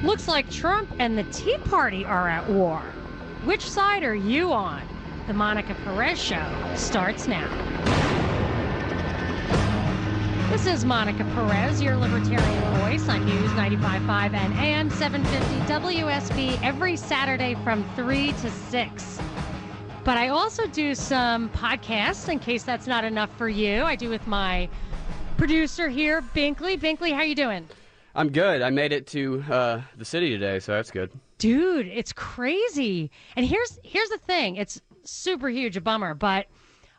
Looks like Trump and the Tea Party are at war. Which side are you on? The Monica Perez Show starts now. This is Monica Perez, your libertarian voice on News 95.5 and AM 750 WSB every Saturday from 3 to 6. But I also do some podcasts in case that's not enough for you. I do with my producer here, Binkley. Binkley, how you doing? I'm good. I made it to the city today, so that's good. Dude, it's crazy. And here's the thing. It's super huge, a bummer, but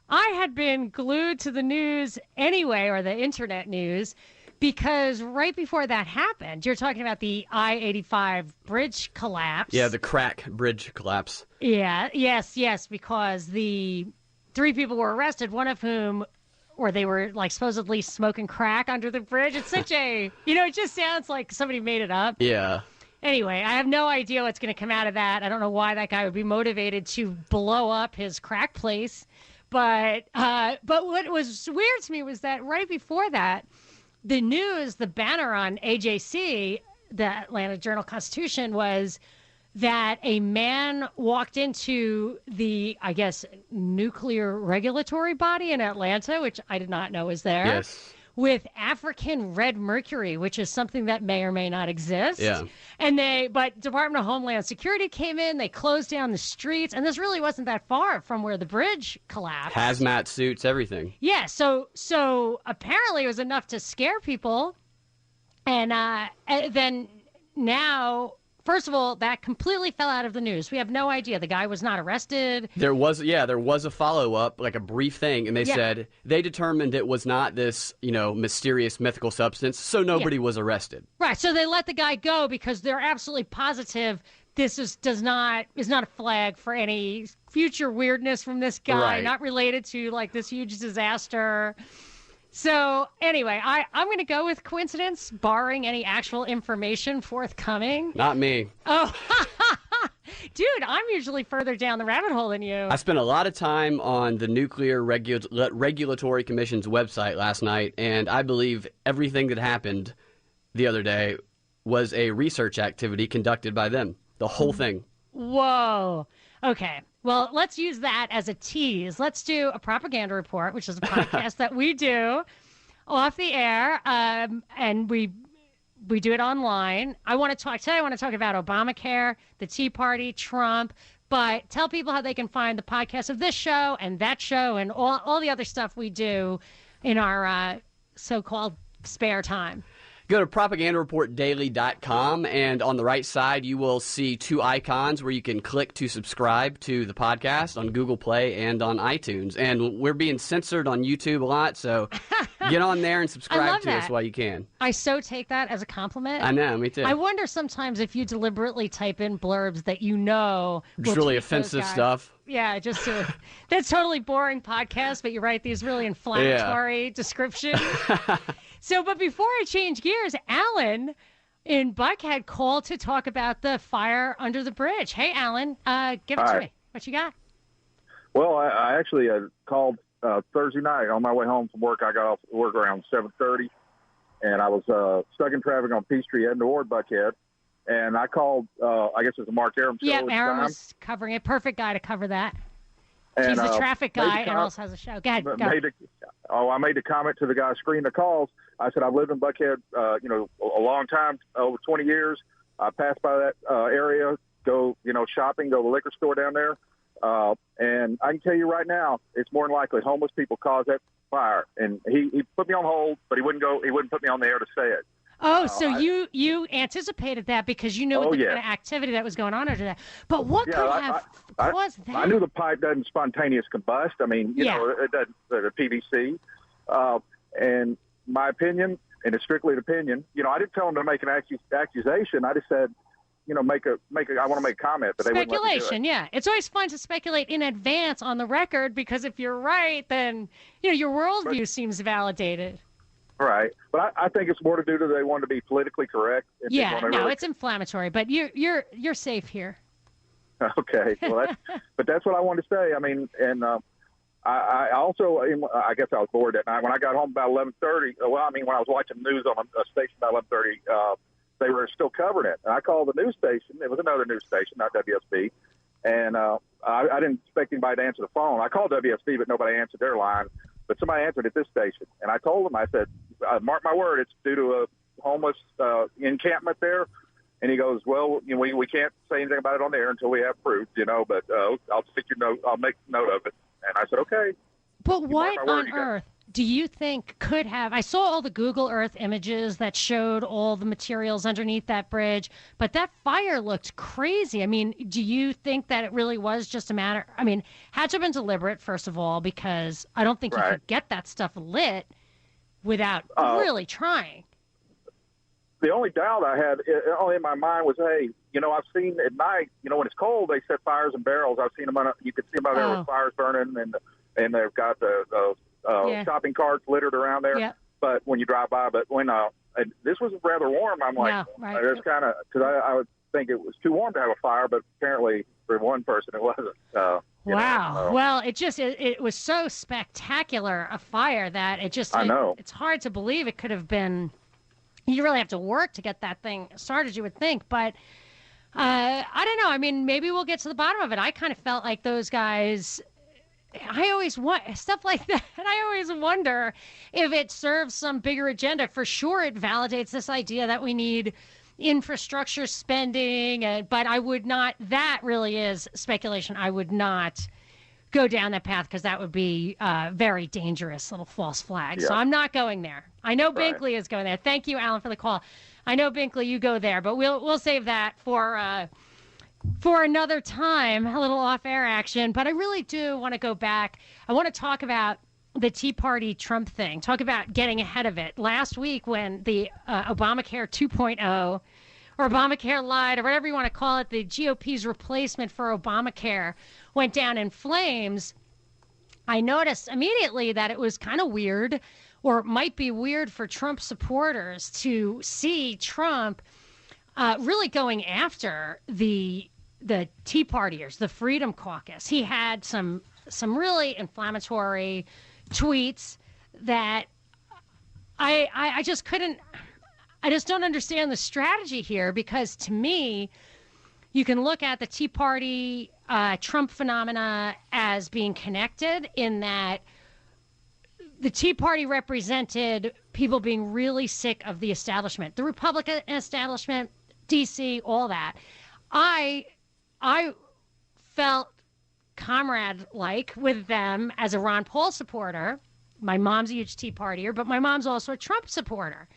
I had been glued to the news anyway, or the internet news, because right before that happened, you're talking about the I-85 bridge collapse. Yeah, the crack bridge collapse. Yeah, yes, because the 3 people were arrested, one of whom, or they were like supposedly smoking crack under the bridge. It's such a, it just sounds like somebody made it up. Yeah. Anyway, I have no idea what's going to come out of that. I don't know why that guy would be motivated to blow up his crack place. But what was weird to me was that right before that, the news, the banner on AJC, the Atlanta Journal-Constitution, was that a man walked into the, I guess, nuclear regulatory body in Atlanta, which I did not know was there. Yes. With African red mercury, which is something that may or may not exist. Yeah. But Department of Homeland Security came in, they closed down the streets, and this really wasn't that far from where the bridge collapsed. Hazmat suits, everything. Yeah, so apparently it was enough to scare people. And then now, first of all, that completely fell out of the news. We have no idea. The guy was not arrested. There was a follow-up, like a brief thing, and they said they determined it was not this, mysterious mythical substance, so nobody was arrested. Right, so they let the guy go because they're absolutely positive this is not a flag for any future weirdness from this guy, not related to like this huge disaster. So anyway, I'm going to go with coincidence, barring any actual information forthcoming. Not me. Oh, dude, I'm usually further down the rabbit hole than you. I spent a lot of time on the Nuclear Regulatory Commission's website last night, and I believe everything that happened the other day was a research activity conducted by them. The whole thing. Whoa. Okay. Well, let's use that as a tease. Let's do a propaganda report, which is a podcast that we do off the air, and we do it online. I want to talk about Obamacare, the Tea Party, Trump, but tell people how they can find the podcast of this show and that show and all the other stuff we do in our so-called spare time. Go to propagandareportdaily.com, and on the right side, you will see 2 icons where you can click to subscribe to the podcast on Google Play and on iTunes. And we're being censored on YouTube a lot, so get on there and subscribe to us while you can. I so take that as a compliment. I know, me too. I wonder sometimes if you deliberately type in blurbs that it's really offensive stuff. Yeah, that's totally boring podcast, but you write these really inflammatory descriptions. But before I change gears, Alan in Buckhead called to talk about the fire under the bridge. Hey, Alan, give it to me. What you got? Well, I actually called Thursday night on my way home from work. I got off work around 7:30, and I was stuck in traffic on Peachtree heading toward Buckhead. And I called, I guess it was a Mark Aram show. Yeah, Aram was covering it. Perfect guy to cover that. He's a traffic guy and also has a show. Go ahead. I made a comment to the guy screening the calls. I said, I've lived in Buckhead, a long time, over 20 years. I pass by that area, go, shopping, go to the liquor store down there. And I can tell you right now, it's more than likely homeless people caused that fire. And he put me on hold, but he wouldn't put me on the air to say it. Oh, so you anticipated that because you knew what kind of activity that was going on under that. But what could have caused that? I knew the pipe doesn't spontaneous combust. I mean, it doesn't, the PVC. And my opinion, and it's strictly an opinion, I didn't tell him to make an accusation. I just said, I want to make a comment. But speculation, yeah. It's always fun to speculate in advance on the record because if you're right, then, your worldview seems validated. Right, but I think it's more to do to they want to be politically correct. It's inflammatory, but you're safe here. Okay, well, that's what I wanted to say. I mean, and I also, I guess I was bored that night when I got home about 11:30. Well, I mean, when I was watching the news on a station about 11:30, they were still covering it. And I called the news station. It was another news station, not WSB. And I didn't expect anybody to answer the phone. I called WSB, but nobody answered their line. But somebody answered at this station. And I told them, I said, mark my word, it's due to a homeless encampment there. And he goes, well, you know, we can't say anything about it on the air until we have proof, you know, but I'll stick your note. I'll make note of it. And I said, okay. But what on earth do you think could have? I saw all the Google Earth images that showed all the materials underneath that bridge, but that fire looked crazy. I mean, do you think that it really was just a matter? I mean, had to have been deliberate, first of all, because I don't think you could get that stuff lit without really trying. The only doubt I had only in my mind was, hey, you know, I've seen at night, you know, when it's cold, they set fires in barrels. I've seen them you can see them out there with fires burning, and they've got the shopping carts littered around there. Yep. But when you drive by, and this was rather warm. I'm like, there's kind of, because I would think it was too warm to have a fire, but apparently for one person it wasn't. Wow. Well, it was so spectacular a fire that I know. It's hard to believe it could have been. You really have to work to get that thing started, you would think. But I don't know. I mean, maybe we'll get to the bottom of it. I kind of felt like those guys. I always want stuff like that. And I always wonder if it serves some bigger agenda. For sure, it validates this idea that we need infrastructure spending. But I would not. That really is speculation. I would not go down that path because that would be a very dangerous little false flag. Yeah. So I'm not going there. I know Binkley is going there. Thank you, Alan, for the call. I know, Binkley, you go there, but we'll save that for another time, a little off-air action. But I really do want to go back. I want to talk about the Tea Party Trump thing, talk about getting ahead of it. Last week when the Obamacare 2.0 or Obamacare Light or whatever you want to call it, the GOP's replacement for Obamacare went down in flames, I noticed immediately that it was kind of weird, or it might be weird for Trump supporters to see Trump really going after the Tea Partiers, the Freedom Caucus. He had some really inflammatory tweets that I just couldn't. I just don't understand the strategy here, because to me, you can look at the Tea Party Trump phenomena as being connected in that the Tea Party represented people being really sick of the establishment, the Republican establishment, D.C., all that. I felt comrade-like with them as a Ron Paul supporter. My mom's a huge Tea Partier, but my mom's also a Trump supporter.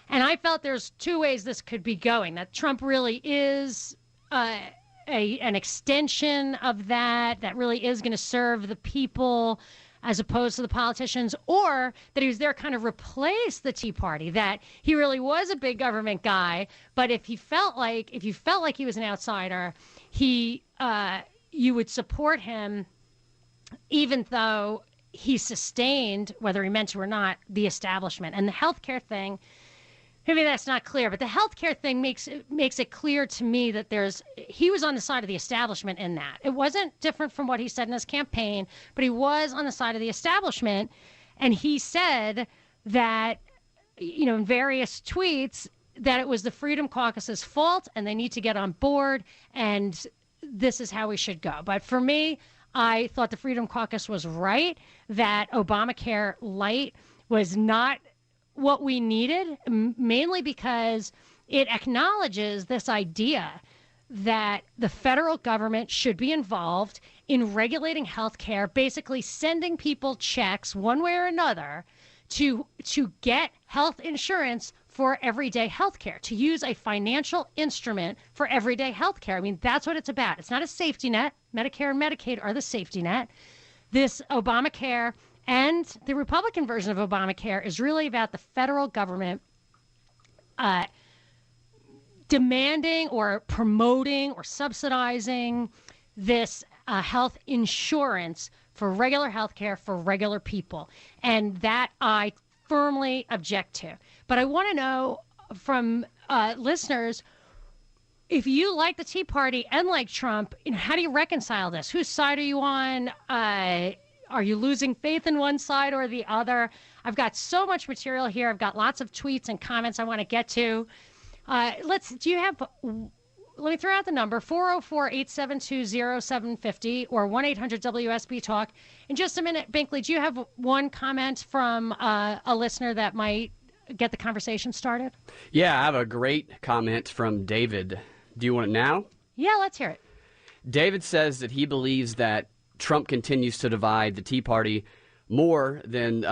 And I felt there's two ways this could be going, that Trump really is an extension of that really is going to serve the people as opposed to the politicians, or that he was there kind of replace the Tea Party, that he really was a big government guy, but if you felt like he was an outsider, you would support him even though he sustained, whether he meant to or not, the establishment. And the healthcare thing, maybe that's not clear, but the healthcare thing makes it clear to me that he was on the side of the establishment in that. It wasn't different from what he said in his campaign, but he was on the side of the establishment. And he said that, you know, in various tweets, that it was the Freedom Caucus's fault and they need to get on board and this is how we should go. But for me, I thought the Freedom Caucus was right, that Obamacare Light was not what we needed, mainly because it acknowledges this idea that the federal government should be involved in regulating health care, basically sending people checks one way or another to get health insurance for everyday health care, to use a financial instrument for everyday health care. I mean, that's what it's about. It's not a safety net. Medicare and Medicaid are the safety net. This Obamacare and the Republican version of Obamacare is really about the federal government demanding or promoting or subsidizing this health insurance for regular health care for regular people. And that I firmly object to. But I want to know from listeners, if you like the Tea Party and like Trump, how do you reconcile this? Whose side are you on? Are you losing faith in one side or the other? I've got so much material here. I've got lots of tweets and comments I want to get to. Do you have, let me throw out the number, 404-872-0750 or 1-800-WSB-TALK. In just a minute, Binkley, do you have one comment from a listener that might get the conversation started? Yeah, I have a great comment from David. Do you want it now? Yeah, let's hear it. David says that he believes that Trump continues to divide the Tea Party more than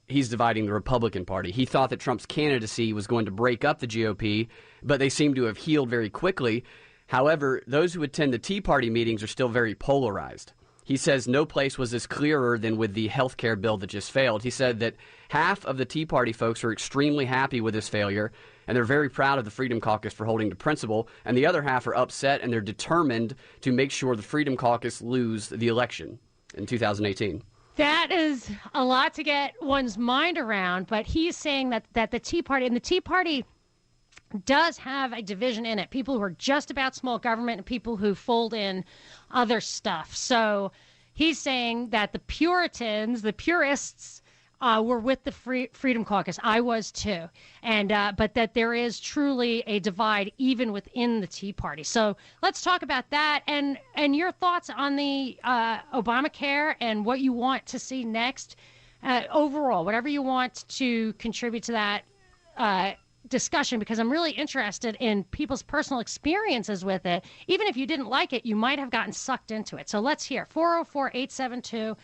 he's dividing the Republican Party. He thought that Trump's candidacy was going to break up the GOP, but they seem to have healed very quickly. However, those who attend the Tea Party meetings are still very polarized. He says no place was as clearer than with the health care bill that just failed. He said that half of the Tea Party folks are extremely happy with this failure, and they're very proud of the Freedom Caucus for holding to principle, and the other half are upset, and they're determined to make sure the Freedom Caucus lose the election in 2018. That is a lot to get one's mind around, but he's saying that the Tea Party, and the Tea Party does have a division in it, people who are just about small government and people who fold in other stuff. So he's saying that the Puritans, the purists, were with the Freedom Caucus. I was too. And but that there is truly a divide even within the Tea Party. So let's talk about that and your thoughts on the Obamacare and what you want to see next overall, whatever you want to contribute to that discussion, because I'm really interested in people's personal experiences with it. Even if you didn't like it, you might have gotten sucked into it. So let's hear 404-872-0750,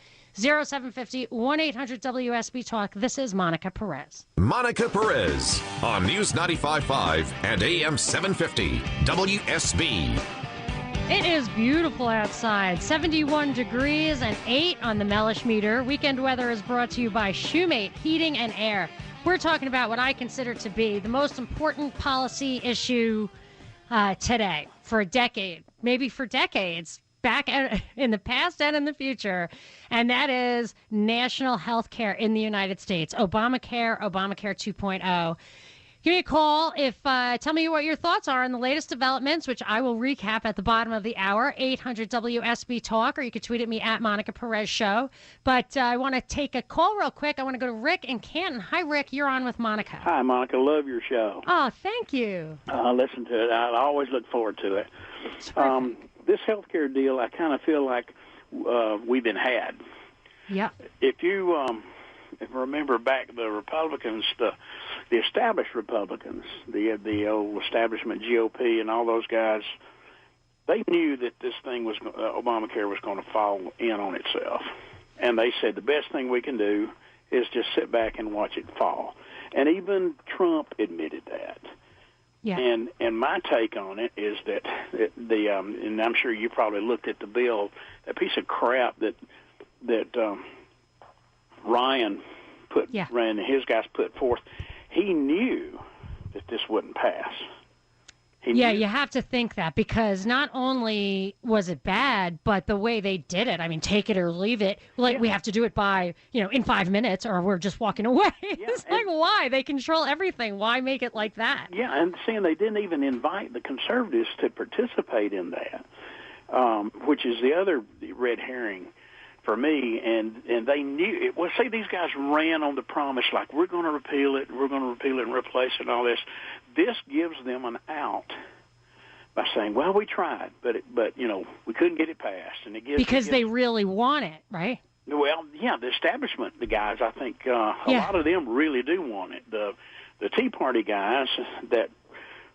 1-800-WSB-TALK. This is Monica Perez. Monica Perez on News 95.5 and AM 750 WSB. It is beautiful outside, 71 degrees and 8 on the Mellish meter. Weekend weather is brought to you by Shoemate Heating and Air. We're talking about what I consider to be the most important policy issue today for a decade, maybe for decades, back in the past and in the future, and that is national health care in the United States, Obamacare 2.0. Give me a call tell me what your thoughts are on the latest developments, which I will recap at the bottom of the hour, 800-WSB-TALK, or you could tweet at me at Monica Perez Show. But I want to take a call real quick. I want to go to Rick in Canton. Hi, Rick. You're on with Monica. Hi, Monica. Love your show. Oh, thank you. Listen to it. I always look forward to it. This health care deal, I kind of feel like we've been had. Yeah. If you remember back, the Republicans, the established Republicans, the old establishment GOP and all those guys, they knew that this thing was Obamacare was going to fall in on itself, and they said the best thing we can do is just sit back and watch it fall. And even Trump admitted that. Yeah. And my take on it is that and I'm sure you probably looked at the bill, that piece of crap that Ryan and his guys put forth. He knew that this wouldn't pass. You have to think that, because not only was it bad, but the way they did it, I mean, take it or leave it, we have to do it by, in 5 minutes or we're just walking away. Yeah, it's like, why? They control everything. Why make it like that? Yeah, and seeing they didn't even invite the conservatives to participate in that, which is the other red herring for me, and they knew it. Well, say these guys ran on the promise, like we're going to repeal it and replace it and all this. This gives them an out by saying, well, we tried, but we couldn't get it passed, and it gives because they really want it, right? Well, yeah, the establishment, the guys, I think a lot of them really do want it. The Tea Party guys that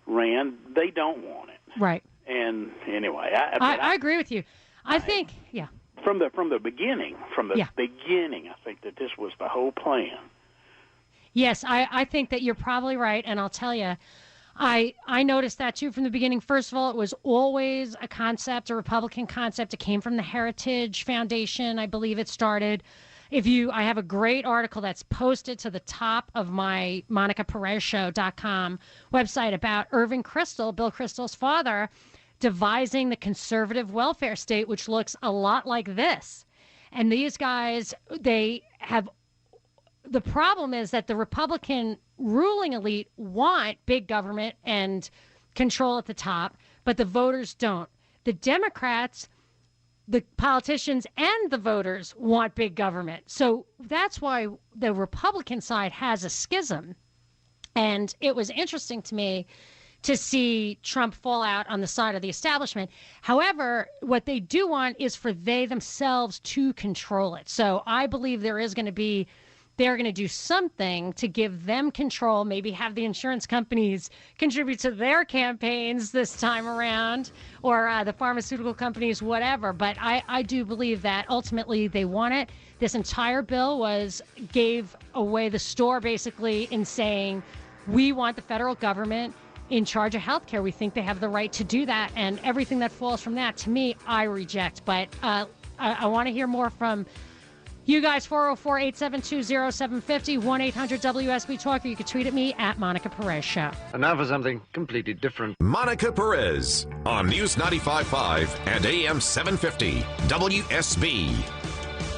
ran, they don't want it, right? And anyway, I agree with you. I think, yeah. From the beginning, I think that this was the whole plan. Yes, I think that you're probably right, and I'll tell you, I noticed that too from the beginning. First of all, it was always a concept, a Republican concept. It came from the Heritage Foundation, I believe it started. I have a great article that's posted to the top of my MonicaPerezShow.com website about Irving Kristol, Bill Kristol's father, devising the conservative welfare state, which looks a lot like this. And these guys, the problem is that the Republican ruling elite want big government and control at the top, but the voters don't. The Democrats, the politicians and the voters want big government. So that's why the Republican side has a schism. And it was interesting to me to see Trump fall out on the side of the establishment. However, what they do want is for they themselves to control it. So I believe they're going to do something to give them control, maybe have the insurance companies contribute to their campaigns this time around, or the pharmaceutical companies, whatever. But I do believe that ultimately they want it. This entire bill gave away the store basically in saying, we want the federal government in charge of health care. We think they have the right to do that. And everything that falls from that, to me, I reject. But I want to hear more from you guys. 404-872-0750, 1-800-WSB Talk, or you can tweet at me at Monica Perez Show. And now for something completely different. Monica Perez on News 95.5 and AM 750 WSB.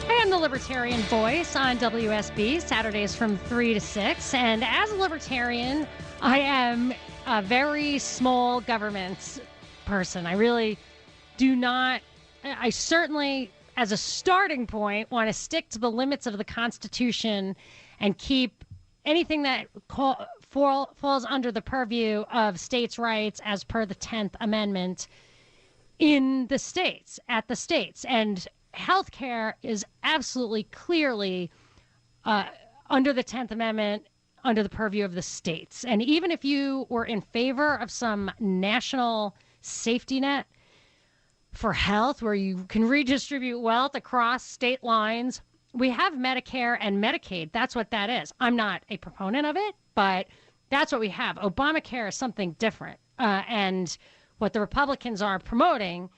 I am the Libertarian Voice on WSB, Saturdays from 3 to 6. And as a Libertarian, I am a very small government person. I really do not, I certainly, as a starting point, want to stick to the limits of the Constitution and keep anything that falls under the purview of states' rights as per the 10th Amendment in the states, at the states. And healthcare is absolutely clearly under the 10th Amendment, under the purview of the states. And even if you were in favor of some national safety net for health where you can redistribute wealth across state lines, we have Medicare and Medicaid. That's what that is. I'm not a proponent of it, but that's what we have. Obamacare is something different. And what the Republicans are promoting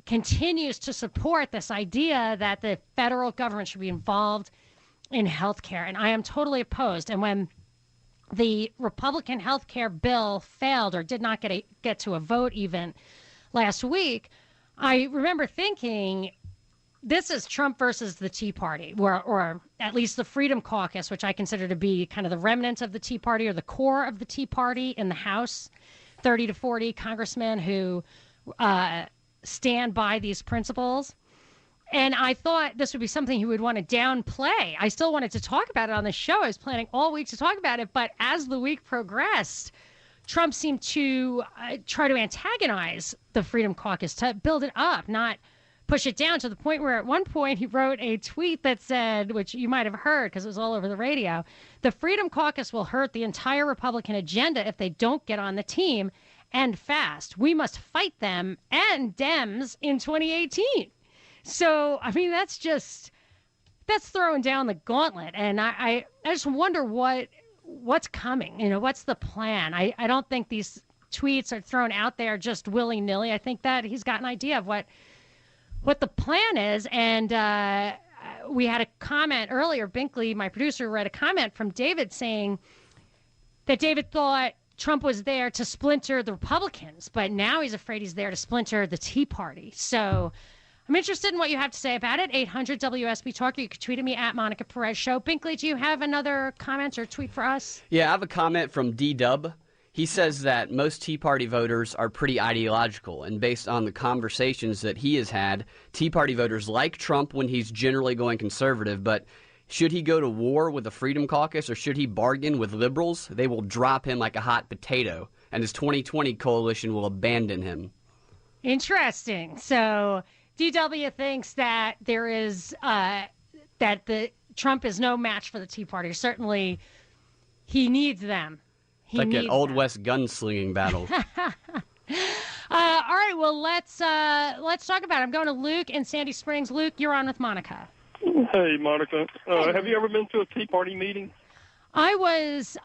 continues to support this idea that the federal government should be involved in health care. And I am totally opposed. And when the Republican health care bill failed or did not get to a vote even last week, I remember thinking, this is Trump versus the Tea Party, or at least the Freedom Caucus, which I consider to be kind of the remnants of the Tea Party or the core of the Tea Party in the House, 30 to 40 congressmen who stand by these principles. And I thought this would be something he would want to downplay. I still wanted to talk about it on the show. I was planning all week to talk about it. But as the week progressed, Trump seemed to try to antagonize the Freedom Caucus, to build it up, not push it down, to the point where at one point he wrote a tweet that said, which you might have heard because it was all over the radio, the Freedom Caucus will hurt the entire Republican agenda if they don't get on the team, and fast. We must fight them and Dems in 2018. So, I mean, that's throwing down the gauntlet. And I just wonder what's coming. You know, what's the plan? I don't think these tweets are thrown out there just willy-nilly. I think that he's got an idea of what the plan is. And we had a comment earlier. Binkley, my producer, read a comment from David saying that David thought Trump was there to splinter the Republicans, but now he's afraid he's there to splinter the Tea Party. So I'm interested in what you have to say about it. 800-WSB Talk. You can tweet at me at Monica Perez Show. Binkley, do you have another comment or tweet for us? Yeah, I have a comment from D-Dub. He says that most Tea Party voters are pretty ideological, and based on the conversations that he has had, Tea Party voters like Trump when he's generally going conservative, but should he go to war with the Freedom Caucus or should he bargain with liberals? They will drop him like a hot potato, and his 2020 coalition will abandon him. Interesting. So DW thinks that there is Trump is no match for the Tea Party. Certainly, he needs them. It's like an Old West gunslinging battle. All right. Well, let's talk about it. I'm going to Luke in Sandy Springs. Luke, you're on with Monica. Hey, Monica. Have you ever been to a Tea Party meeting? I was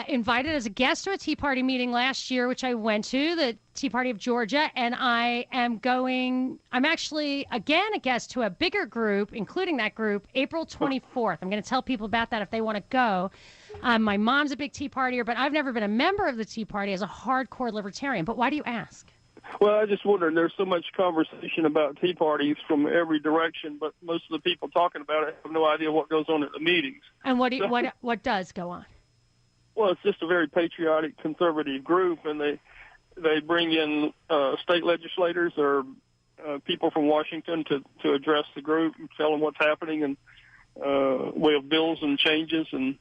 invited as a guest to a Tea Party meeting last year, which I went to, the Tea Party of Georgia, and I'm actually, again, a guest to a bigger group, including that group, April 24th. I'm going to tell people about that if they want to go. My mom's a big Tea Partier, but I've never been a member of the Tea Party as a hardcore libertarian. But why do you ask? Well, I just wondered, there's so much conversation about Tea Parties from every direction, but most of the people talking about it have no idea what goes on at the meetings. And what does go on? Well, it's just a very patriotic, conservative group, and they bring in state legislators or people from Washington to address the group and tell them what's happening and way of bills and changes. And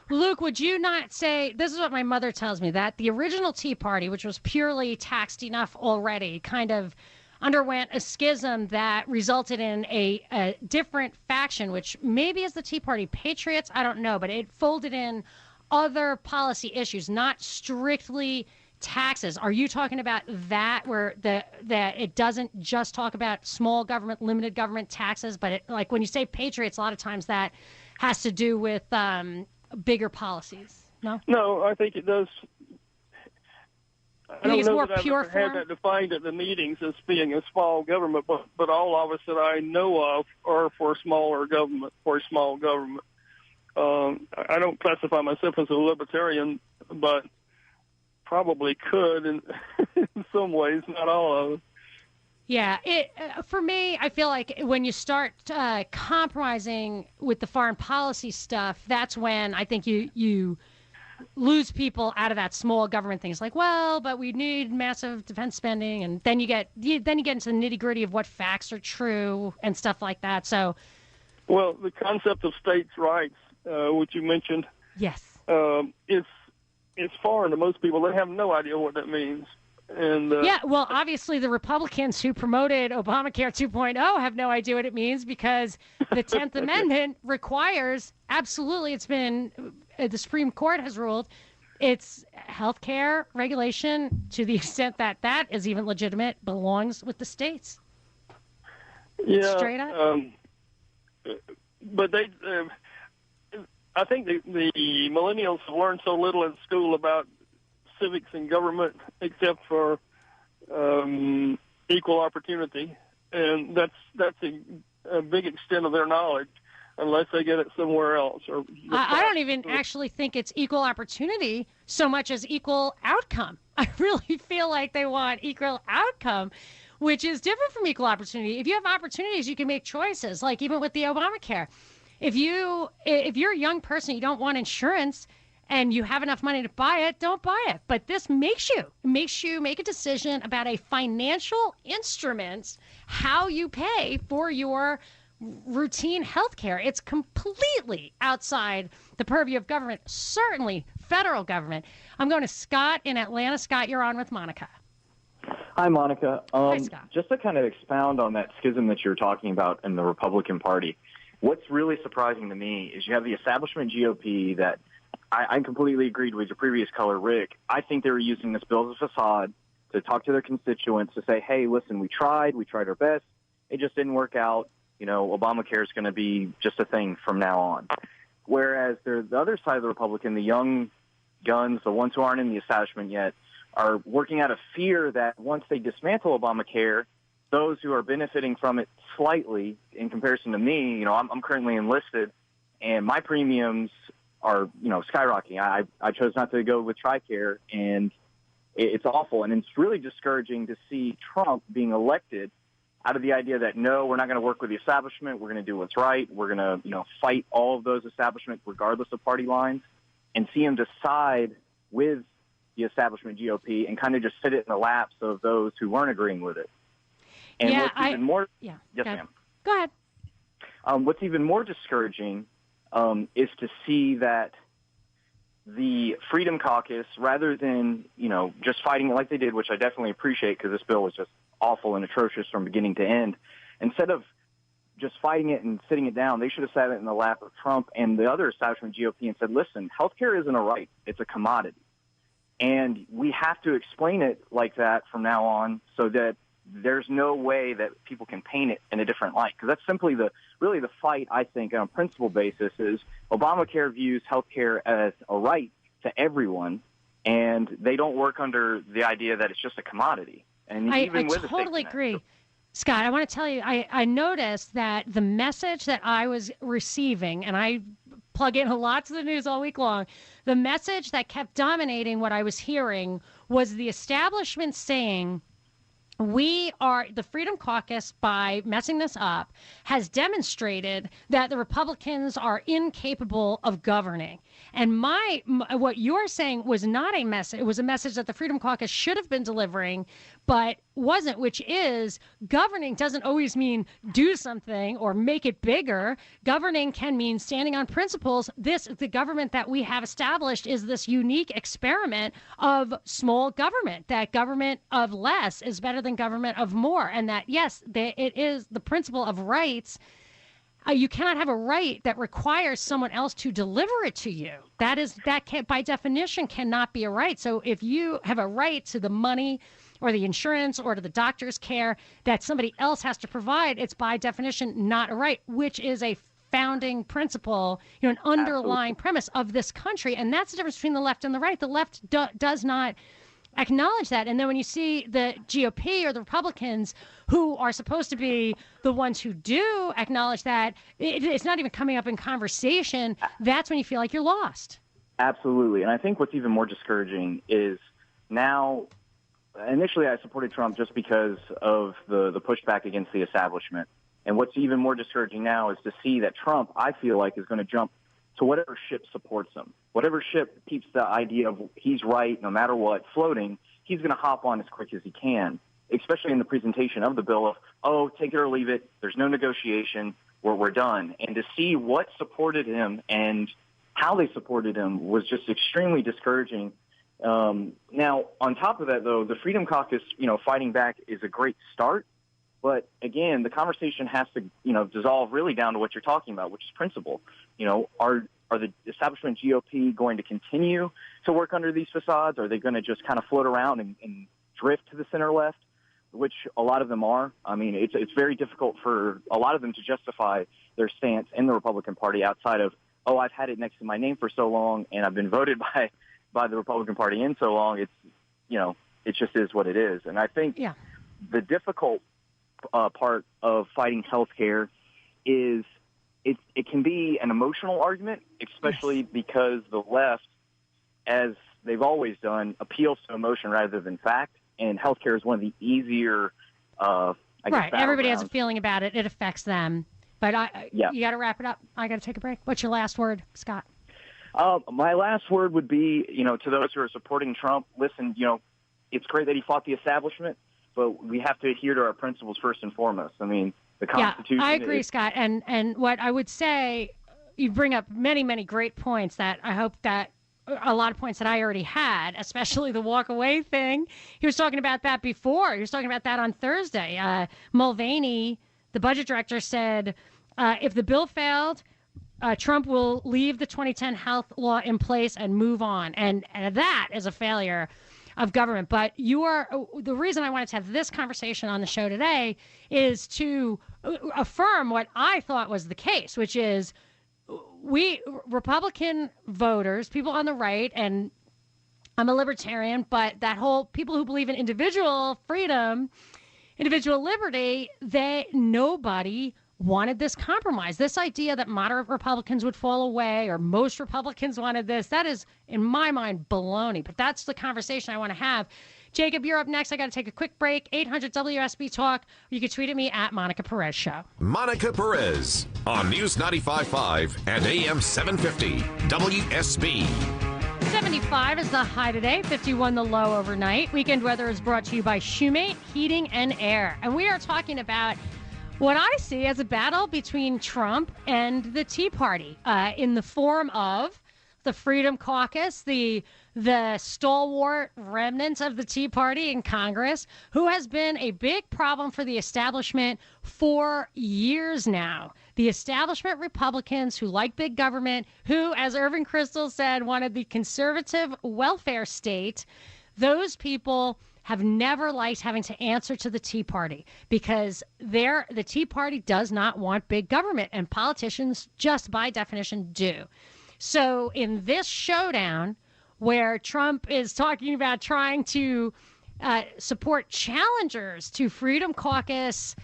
Luke, would you not say, this is what my mother tells me, that the original Tea Party, which was purely taxed enough already, kind of underwent a schism that resulted in a different faction, which maybe is the Tea Party Patriots, I don't know, but it folded in other policy issues, not strictly taxes. Are you talking about that, where that it doesn't just talk about small government, limited government taxes, but like when you say Patriots, a lot of times that has to do with bigger policies? No, I think it does. I think it's don't know more that pure I've ever had form? that defined at the meetings as being a small government, but all of us that I know of are for smaller government, for a small government. I don't classify myself as a libertarian, but probably could in some ways, not all of them. Yeah, for me, I feel like when you start compromising with the foreign policy stuff, that's when I think you lose people out of that small government thing. It's like, well, but we need massive defense spending, and then you get into the nitty gritty of what facts are true and stuff like that. So, well, the concept of states' rights, which you mentioned, yes, it's foreign to most people. They have no idea what that means. And yeah, well, obviously the Republicans who promoted Obamacare 2.0 have no idea what it means, because the 10th Amendment requires, absolutely, it's been, the Supreme Court has ruled, it's healthcare regulation, to the extent that that is even legitimate, belongs with the states. Yeah, straight up. But they, I think the millennials have learned so little in school about civics and government, except for equal opportunity, and that's a big extent of their knowledge, unless they get it somewhere else. Or I don't even actually think it's equal opportunity so much as equal outcome. I really feel like they want equal outcome, which is different from equal opportunity. If you have opportunities, you can make choices, like even with the Obamacare. If you're a young person, you don't want insurance, and you have enough money to buy it, don't buy it. But this makes you make a decision about a financial instrument, how you pay for your routine health care. It's completely outside the purview of government, certainly federal government. I'm going to Scott in Atlanta. Scott, you're on with Monica. Hi, Monica. Hi, Scott. Just to kind of expound on that schism that you're talking about in the Republican Party, what's really surprising to me is you have the establishment GOP that I completely agreed with your previous caller, Rick. I think they were using this bill as a facade to talk to their constituents, to say, hey, listen, we tried our best. It just didn't work out. You know, Obamacare is going to be just a thing from now on. Whereas the other side of the Republican, the young guns, the ones who aren't in the establishment yet, are working out of fear that once they dismantle Obamacare, those who are benefiting from it slightly in comparison to me, you know, I'm currently enlisted, and my premiums are, you know, skyrocketing. I chose not to go with TRICARE, and it's awful. And it's really discouraging to see Trump being elected out of the idea that, no, we're not going to work with the establishment. We're going to do what's right. We're going to, you know, fight all of those establishments regardless of party lines, and see him decide with the establishment GOP and kind of just sit it in the laps of those who weren't agreeing with it. And yeah, what's even more, yeah, yes, ma'am. Go ahead. What's even more discouraging is to see that the Freedom Caucus, rather than, you know, just fighting it like they did, which I definitely appreciate because this bill was just awful and atrocious from beginning to end, instead of just fighting it and sitting it down, they should have sat it in the lap of Trump and the other establishment GOP and said, listen, healthcare isn't a right, it's a commodity. And we have to explain it like that from now on so that there's no way that people can paint it in a different light. Because that's simply really the fight, I think, on a principle basis is Obamacare views healthcare as a right to everyone, and they don't work under the idea that it's just a commodity. And I with totally agree. Scott, I want to tell you, I noticed that the message that I was receiving, and I plug in a lot to the news all week long, the message that kept dominating what I was hearing was the establishment saying, we are, the Freedom Caucus, by messing this up, has demonstrated that the Republicans are incapable of governing. And what you're saying was not a message. It was a message that the Freedom Caucus should have been delivering, but wasn't, which is governing doesn't always mean do something or make it bigger. Governing can mean standing on principles. The government that we have established is this unique experiment of small government, that government of less is better than government of more. And that, yes, it is the principle of rights. You cannot have a right that requires someone else to deliver it to you. That can, by definition, cannot be a right. So if you have a right to the money or the insurance or to the doctor's care that somebody else has to provide, it's by definition not a right, which is a founding principle, an underlying premise of this country. And that's the difference between the left and the right. The left does not acknowledge that. And then when you see the GOP or the Republicans who are supposed to be the ones who do acknowledge that, it's not even coming up in conversation, that's when you feel like you're lost. Absolutely. And I think what's even more discouraging is now, initially I supported Trump just because of the pushback against the establishment. And what's even more discouraging now is to see that Trump, I feel like, is going to jump to whatever ship supports him. Whatever ship keeps the idea of he's right no matter what floating, he's going to hop on as quick as he can, especially in the presentation of the bill of, oh, take it or leave it, there's no negotiation, we're done. And to see what supported him and how they supported him was just extremely discouraging. Now, on top of that, though, the Freedom Caucus, fighting back is a great start. But again, the conversation has to, dissolve really down to what you're talking about, which is principle. Are the establishment GOP going to continue to work under these facades? Are they going to just kind of float around and drift to the center left, which a lot of them are? I mean, it's very difficult for a lot of them to justify their stance in the Republican Party outside of, oh, I've had it next to my name for so long and I've been voted by the Republican Party in so long. It just is what it is. And I think the difficult part of fighting healthcare is it can be an emotional argument, especially because the left, as they've always done, appeals to emotion rather than fact. And healthcare is one of the easier, right. Everybody has a feeling about it. It affects them. But you got to wrap it up. I got to take a break. What's your last word, Scott? My last word would be, to those who are supporting Trump, listen, it's great that he fought the establishment, but we have to adhere to our principles first and foremost. I mean, the Constitution. Yeah, I agree, Scott. And what I would say, you bring up many, many great points that I hope that a lot of points that I already had, especially the walk away thing. He was talking about that before. He was talking about that on Thursday. Mulvaney, the budget director, said if the bill failed, Trump will leave the 2010 health law in place and move on. And that is a failure of government. But the reason I wanted to have this conversation on the show today is to affirm what I thought was the case, which is we Republican voters, people on the right, and I'm a libertarian, but that whole people who believe in individual freedom, individual liberty, nobody wanted this compromise. This idea that moderate Republicans would fall away or most Republicans wanted this, that is, in my mind, baloney. But that's the conversation I want to have. Jacob, you're up next. I got to take a quick break. 800 WSB Talk. You can tweet at me at Monica Perez Show. Monica Perez on News 95.5 and AM 750 WSB. 75 is the high today, 51 the low overnight. Weekend weather is brought to you by Shoemate Heating and Air. And we are talking about what I see as a battle between Trump and the Tea Party in the form of the Freedom Caucus, the stalwart remnants of the Tea Party in Congress, who has been a big problem for the establishment for years now. The establishment Republicans who like big government, who, as Irving Kristol said, wanted the conservative welfare state, those people have never liked having to answer to the Tea Party because the Tea Party does not want big government, and politicians just by definition do. So in this showdown where Trump is talking about trying to support challengers to Freedom Caucus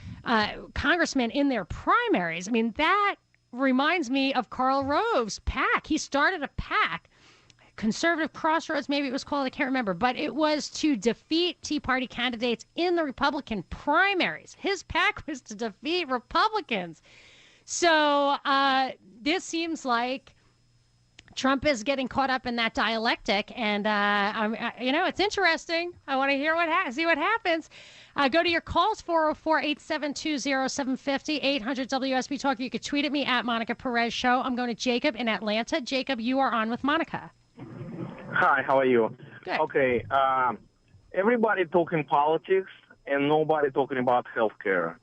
congressmen in their primaries, I mean, that reminds me of Karl Rove's PAC. He started a PAC. Conservative Crossroads, maybe it was called, I can't remember, but it was to defeat Tea Party candidates in the Republican primaries. His PAC was to defeat Republicans. So this seems like Trump is getting caught up in that dialectic, and it's interesting. I want to hear see what happens. Go to your calls, 404-872-0750, 800-WSB Talk. You could tweet at me at Monica Perez Show. I'm going to Jacob in Atlanta. Jacob, you are on with Monica. Hi, how are you? Good. Okay, everybody talking politics and nobody talking about health care.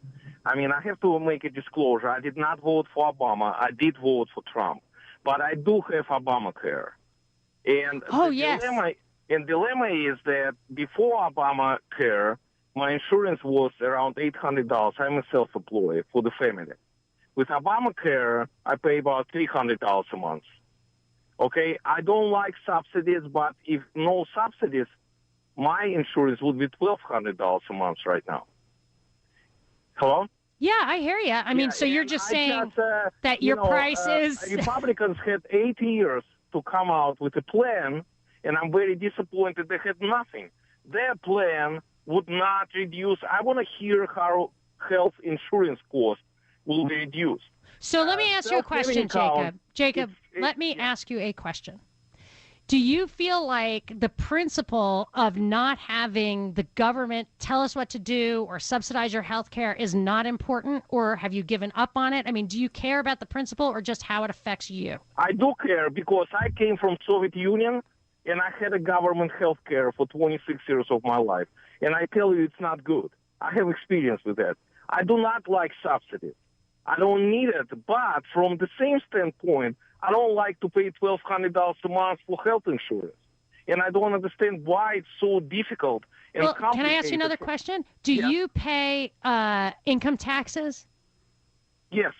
I mean, I have to make a disclosure. I did not vote for Obama. I did vote for Trump. But I do have Obamacare. And dilemma is that before Obamacare, my insurance was around $800. I'm a self-employed for the family. With Obamacare, I pay about $300 a month. Okay, I don't like subsidies, but if no subsidies, my insurance would be $1,200 a month right now. Hello? Yeah, I hear you. I mean, so you're just saying that your price is... Republicans had 8 years to come out with a plan, and I'm very disappointed they had nothing. Their plan would not reduce... I want to hear how health insurance costs will be reduced. So let me ask you a question, Jacob. Jacob, let me ask you a question. Do you feel like the principle of not having the government tell us what to do or subsidize your health care is not important, or have you given up on it? I mean, do you care about the principle or just how it affects you? I do care because I came from Soviet Union and I had a government health care for 26 years of my life. And I tell you, it's not good. I have experience with that. I do not like subsidies. I don't need it. But from the same standpoint, I don't like to pay $1,200 a month for health insurance. And I don't understand why it's so difficult and complicated. Can I ask you another question? Do you pay income taxes? Yes.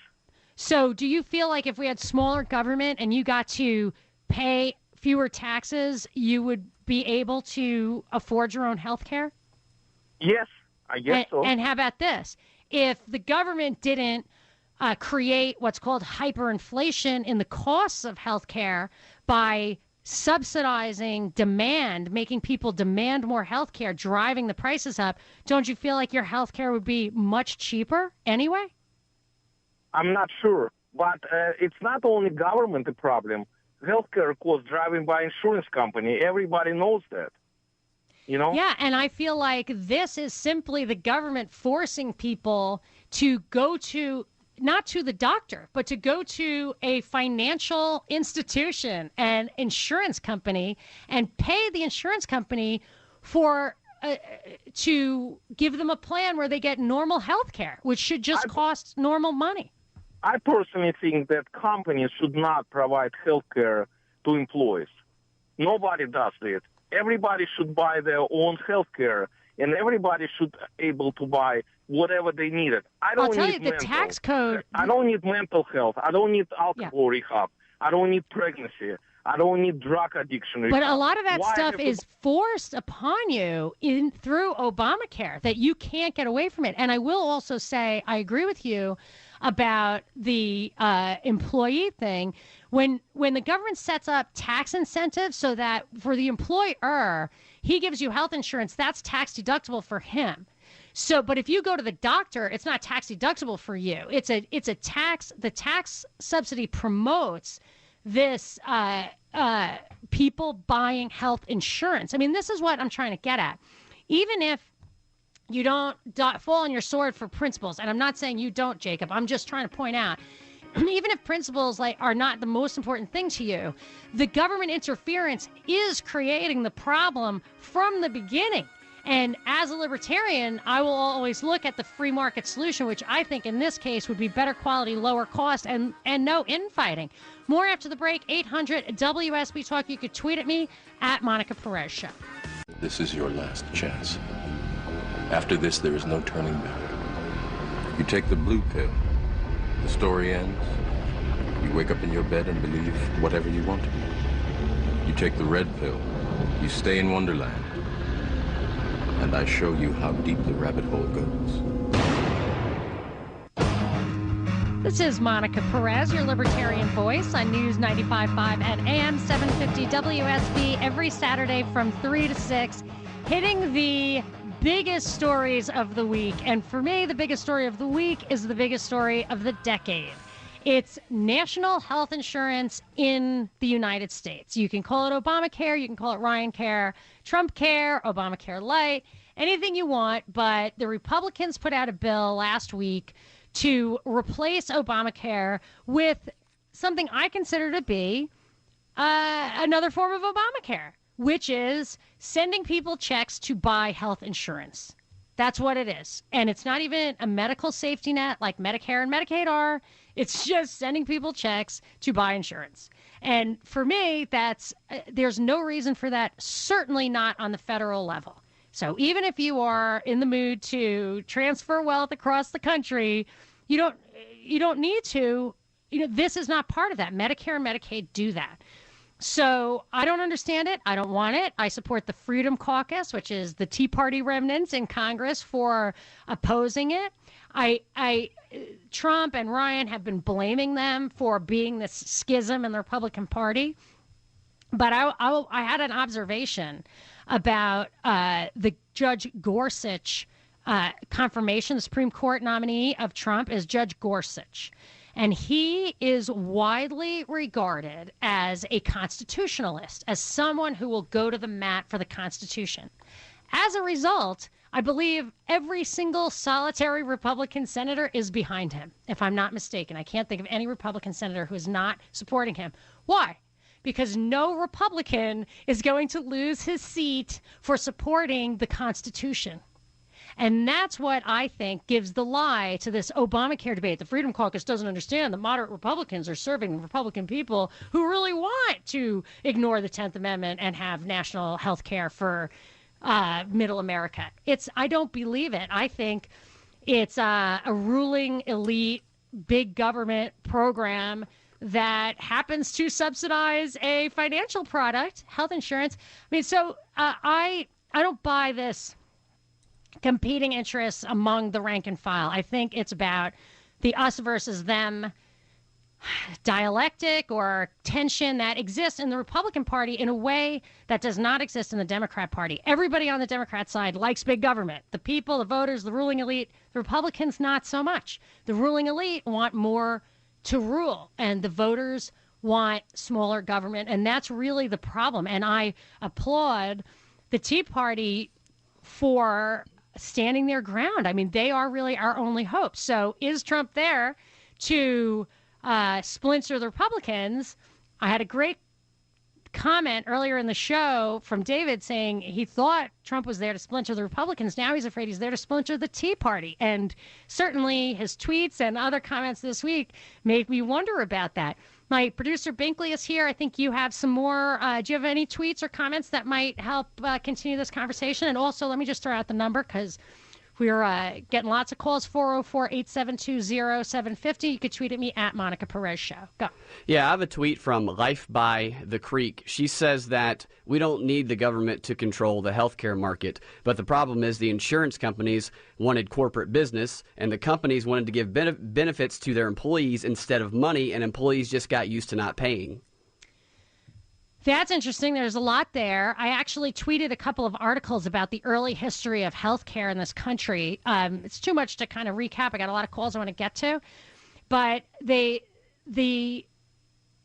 So do you feel like if we had smaller government and you got to pay fewer taxes, you would be able to afford your own health care? Yes, I guess so. And how about this? If the government didn't create what's called hyperinflation in the costs of healthcare by subsidizing demand, making people demand more healthcare, driving the prices up, don't you feel like your healthcare would be much cheaper anyway? I'm not sure, but it's not only government the problem. Healthcare costs driven by insurance company. Everybody knows that. You know? Yeah, and I feel like this is simply the government forcing people to go to not to the doctor, but to go to a financial institution and insurance company and pay the insurance company for to give them a plan where they get normal health care, which should just cost normal money. I personally think that companies should not provide health care to employees. Nobody does it. Everybody should buy their own health care, and everybody should be able to buy whatever they needed. I'll tell you, the tax code... I don't need mental health. I don't need alcohol rehab. I don't need pregnancy. I don't need drug addiction rehab. But a lot of that stuff is forced upon you through Obamacare, that you can't get away from it. And I will also say, I agree with you about the employee thing. When the government sets up tax incentives so that for the employer, he gives you health insurance, that's tax deductible for him. So, but if you go to the doctor, it's not tax deductible for you. It's a tax. The tax subsidy promotes this people buying health insurance. I mean, this is what I'm trying to get at. Even if you don't fall on your sword for principles, and I'm not saying you don't, Jacob. I'm just trying to point out, even if principles are not the most important thing to you, the government interference is creating the problem from the beginning. And as a libertarian, I will always look at the free market solution, which I think in this case would be better quality, lower cost, and no infighting. More after the break, 800-WSB Talk. You could tweet at me at Monica Perez Show. This is your last chance. After this, there is no turning back. You take the blue pill. The story ends. You wake up in your bed and believe whatever you want to be. You take the red pill. You stay in Wonderland. And I show you how deep the rabbit hole goes. This is Monica Perez, your libertarian voice on News 95.5 and AM 750 WSB every Saturday from 3 to 6, hitting the biggest stories of the week. And for me, the biggest story of the week is the biggest story of the decade. It's national health insurance in the United States. You can call it Obamacare, you can call it Ryan Care, Trump Care, Obamacare Light, anything you want. But the Republicans put out a bill last week to replace Obamacare with something I consider to be another form of Obamacare, which is sending people checks to buy health insurance. That's what it is. And it's not even a medical safety net like Medicare and Medicaid are. It's just sending people checks to buy insurance. And for me, there's no reason for that, certainly not on the federal level. So even if you are in the mood to transfer wealth across the country, you don't need to. This is not part of that. Medicare and Medicaid do that. So I don't understand it. I don't want it. I support the Freedom Caucus, which is the Tea Party remnants in Congress, for opposing it. Trump and Ryan have been blaming them for being this schism in the Republican Party. But I had an observation about the Judge Gorsuch confirmation. The Supreme Court nominee of Trump is Judge Gorsuch. And he is widely regarded as a constitutionalist, as someone who will go to the mat for the Constitution. As a result, I believe every single solitary Republican senator is behind him, if I'm not mistaken. I can't think of any Republican senator who is not supporting him. Why? Because no Republican is going to lose his seat for supporting the Constitution. And that's what I think gives the lie to this Obamacare debate. The Freedom Caucus doesn't understand that moderate Republicans are serving Republican people who really want to ignore the 10th Amendment and have national health care for middle America. I don't believe it. I think it's a ruling elite big government program that happens to subsidize a financial product, health insurance. I mean, so I don't buy this competing interests among the rank and file. I think it's about the us versus them dialectic or tension that exists in the Republican Party in a way that does not exist in the Democrat Party. Everybody on the Democrat side likes big government. The people, the voters, the ruling elite. The Republicans, not so much. The ruling elite want more to rule, and the voters want smaller government, and that's really the problem. And I applaud the Tea Party for standing their ground. I mean, they are really our only hope. So is Trump there to splinter the Republicans? I had a great comment earlier in the show from David saying he thought Trump was there to splinter the Republicans. Now he's afraid he's there to splinter the Tea Party. And certainly his tweets and other comments this week made me wonder about that. My producer Binkley is here. I think you have some more. Do you have any tweets or comments that might help continue this conversation? And also, let me just throw out the number because we're getting lots of calls, 404-872-0750. You could tweet at me at Monica Perez Show. Go. Yeah, I have a tweet from Life by the Creek. She says that we don't need the government to control the healthcare market, but the problem is the insurance companies wanted corporate business, and the companies wanted to give benefits to their employees instead of money, and employees just got used to not paying. That's interesting. There's a lot there. I actually tweeted a couple of articles about the early history of healthcare in this country. It's too much to kind of recap. I got a lot of calls I want to get to. But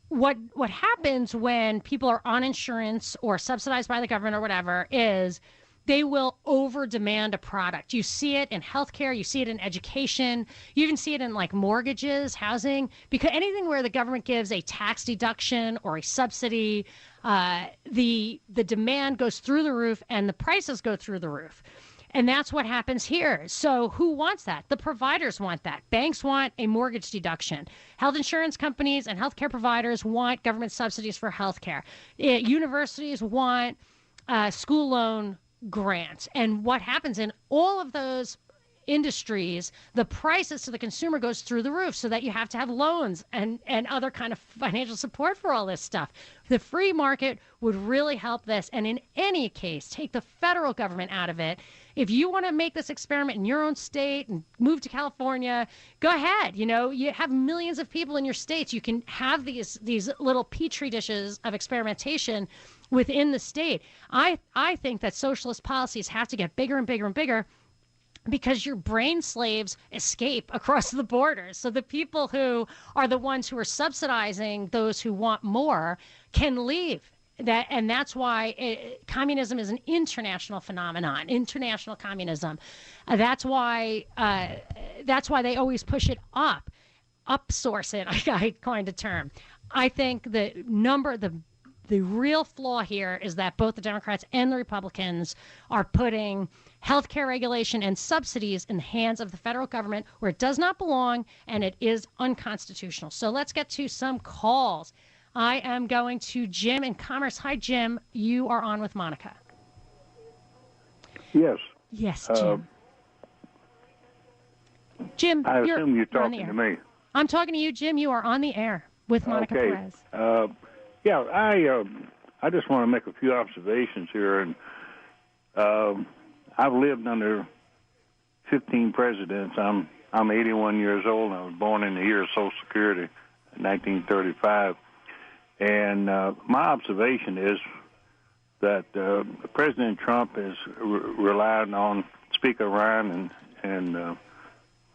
what happens when people are on insurance or subsidized by the government or whatever is they will over-demand a product. You see it in healthcare. You see it in education. You even see it in like mortgages, housing, because anything where the government gives a tax deduction or a subsidy, the demand goes through the roof and the prices go through the roof. And that's what happens here. So who wants that? The providers want that. Banks want a mortgage deduction. Health insurance companies and healthcare providers want government subsidies for healthcare. Universities want school loan grants. And what happens in all of those industries, the prices to the consumer goes through the roof so that you have to have loans and other kind of financial support for all this stuff. The free market would really help this. And in any case, take the federal government out of it. If you want to make this experiment in your own state and move to California, go ahead. You know, you have millions of people in your states. You can have these little petri dishes of experimentation within the state. I think that socialist policies have to get bigger and bigger and bigger. because your brain slaves escape across the borders. So the people who are the ones who are subsidizing those who want more can leave. That's why communism is an international phenomenon, international communism. That's why they always push it upsource it. I coined a term. I think the real flaw here is that both the Democrats and the Republicans are putting healthcare regulation and subsidies in the hands of the federal government where it does not belong, and it is unconstitutional. So let's get to some calls. I am going to Jim in Commerce. Hi, Jim. You are on with Monica. Yes. Yes, Jim. Jim, I assume you're talking to me. I'm talking to you, Jim. You are on the air with Monica Perez. I just want to make a few observations here. And I've lived under 15 presidents. I'm 81 years old, and I was born in the year of Social Security, 1935. And my observation is that President Trump is relying on Speaker Ryan and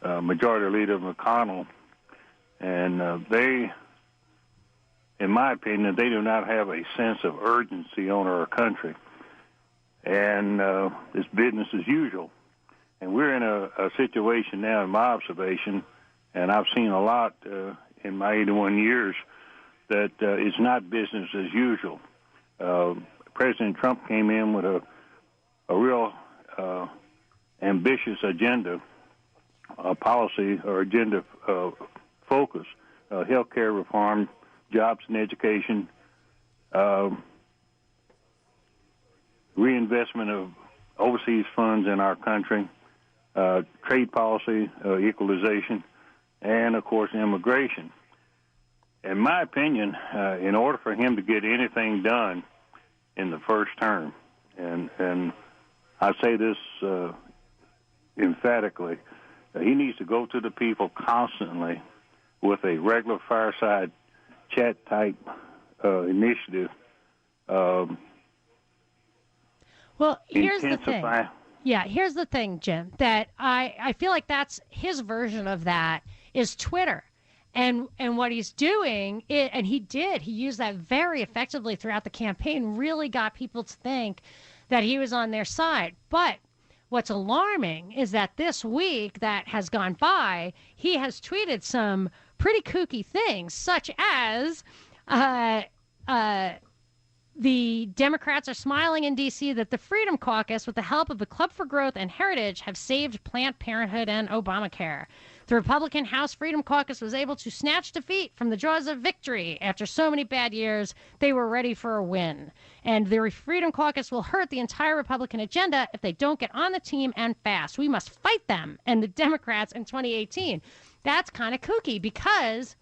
Majority Leader McConnell, and they, in my opinion, they do not have a sense of urgency on our country. And it's business as usual. And we're in a situation now, in my observation, and I've seen a lot in my 81 years, that it's not business as usual. President Trump came in with a real ambitious agenda, policy or agenda focus, health care reform, jobs and education, reinvestment of overseas funds in our country, trade policy, equalization, and, of course, immigration. In my opinion, in order for him to get anything done in the first term, and I say this emphatically, he needs to go to the people constantly with a regular fireside chat type initiative. Well, here's the thing. Yeah, here's the thing, Jim, that I feel like that's his version of that is Twitter. And what he's doing, he used that very effectively throughout the campaign, really got people to think that he was on their side. But what's alarming is that this week that has gone by, he has tweeted some pretty kooky things, such as the Democrats are smiling in D.C. that the Freedom Caucus, with the help of the Club for Growth and Heritage, have saved Planned Parenthood and Obamacare. The Republican House Freedom Caucus was able to snatch defeat from the jaws of victory. After so many bad years, they were ready for a win. And the Freedom Caucus will hurt the entire Republican agenda if they don't get on the team and fast. We must fight them and the Democrats in 2018. That's kind of kooky because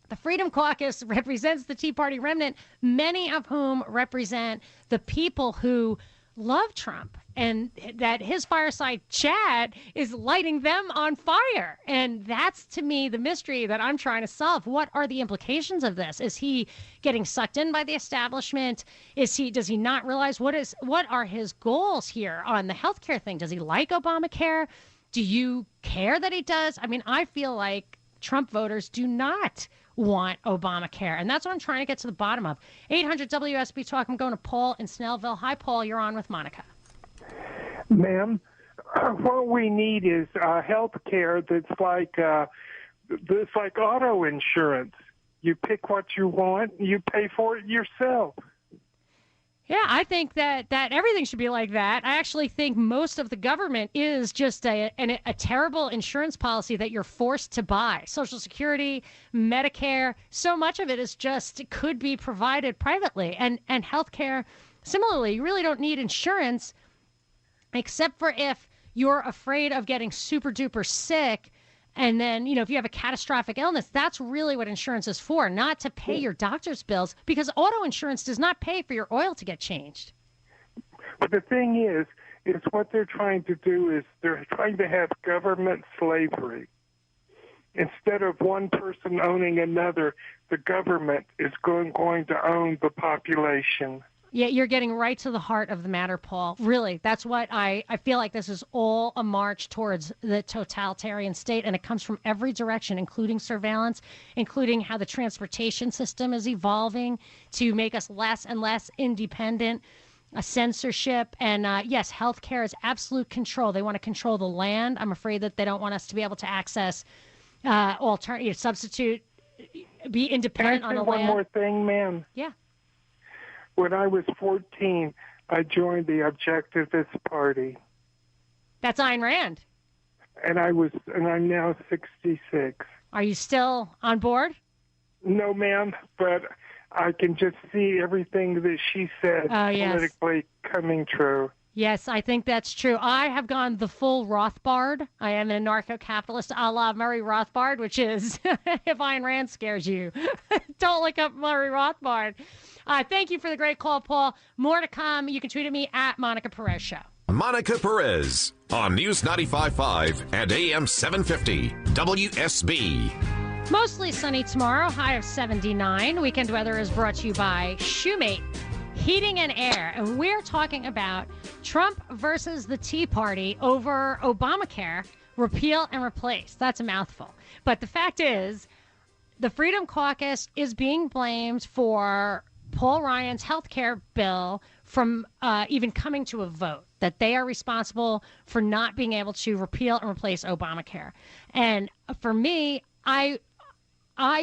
the Freedom Caucus represents the Tea Party remnant, many of whom represent the people who love Trump, and that his fireside chat is lighting them on fire. And that's, to me, the mystery that I'm trying to solve. What are the implications of this? Is he getting sucked in by the establishment? Does he not realize what are his goals here on the healthcare thing? Does he like Obamacare? Do you care that he does? I mean, I feel like Trump voters do not want Obamacare. And that's what I'm trying to get to the bottom of. 800 WSB Talk. I'm going to Paul in Snellville. Hi, Paul. You're on with Monica. Ma'am, what we need is health care that's like auto insurance. You pick what you want, you pay for it yourself. Yeah, I think that everything should be like that. I actually think most of the government is just a terrible insurance policy that you're forced to buy. Social Security, Medicare, so much of it is just could be provided privately. And healthcare, similarly, you really don't need insurance except for if you're afraid of getting super duper sick. And then, if you have a catastrophic illness, that's really what insurance is for, not to pay your doctor's bills, because auto insurance does not pay for your oil to get changed. But the thing is what they're trying to do is they're trying to have government slavery. Instead of one person owning another, the government is going to own the population. Yeah, you're getting right to the heart of the matter, Paul. Really, that's what I feel like this is all a march towards the totalitarian state, and it comes from every direction, including surveillance, including how the transportation system is evolving to make us less and less independent, censorship, and yes, healthcare is absolute control. They want to control the land. I'm afraid that they don't want us to be able to access alternative, substitute, be independent on the land. One more thing, ma'am. Yeah. When I was 14, I joined the Objectivist Party. That's Ayn Rand. And I'm now 66. Are you still on board? No, ma'am, but I can just see everything that she said politically coming true. Yes, I think that's true. I have gone the full Rothbard. I am an anarcho-capitalist a la Murray Rothbard, which is, if Ayn Rand scares you, don't look up Murray Rothbard. Thank you for the great call, Paul. More to come. You can tweet at me at Monica Perez Show. Monica Perez on News 95.5 and AM 750 WSB. Mostly sunny tomorrow, high of 79. Weekend weather is brought to you by Shoemate Heating and Air. And we're talking about Trump versus the Tea Party over Obamacare, repeal and replace. That's a mouthful. But the fact is, the Freedom Caucus is being blamed for Paul Ryan's health care bill from even coming to a vote, that they are responsible for not being able to repeal and replace Obamacare. And for me, I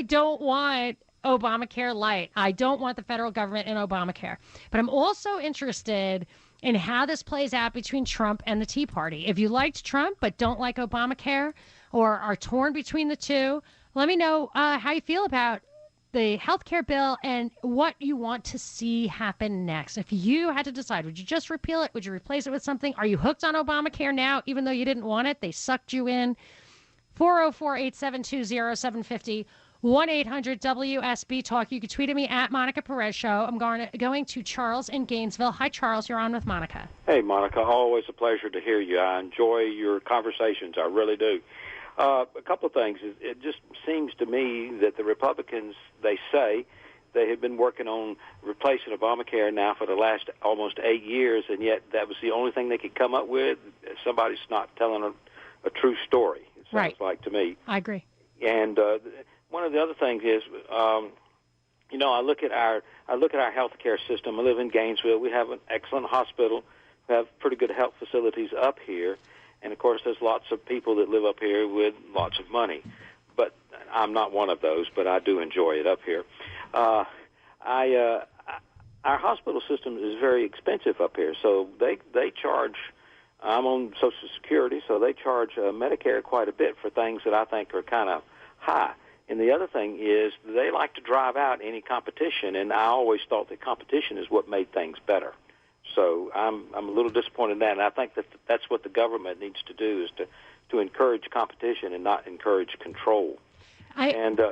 don't want Obamacare light. I don't want the federal government in Obamacare. But I'm also interested in how this plays out between Trump and the Tea Party. If you liked Trump but don't like Obamacare or are torn between the two, let me know how you feel about the health care bill and what you want to see happen next. If you had to decide, would you just repeal it? Would you replace it with something? Are you hooked on Obamacare now, even though you didn't want it? They sucked you in. 404-872-0750, 1-800-WSB-TALK. You can tweet at me at Monica Perez Show. I'm going to Charles in Gainesville. Hi, Charles. You're on with Monica. Hey, Monica. Always a pleasure to hear you. I enjoy your conversations. I really do. A couple of things. It just seems to me that the Republicans, they say they have been working on replacing Obamacare now for the last almost 8 years, and yet that was the only thing they could come up with. Somebody's not telling a true story, it sounds like to me. I agree. And one of the other things is, I look at our health care system. I live in Gainesville. We have an excellent hospital. We have pretty good health facilities up here. And, of course, there's lots of people that live up here with lots of money. But I'm not one of those, but I do enjoy it up here. Our hospital system is very expensive up here. So they charge, I'm on Social Security, so they charge Medicare quite a bit for things that I think are kind of high. And the other thing is they like to drive out any competition, and I always thought that competition is what made things better. So I'm a little disappointed in that, and I think that's what the government needs to do is to encourage competition and not encourage control. I do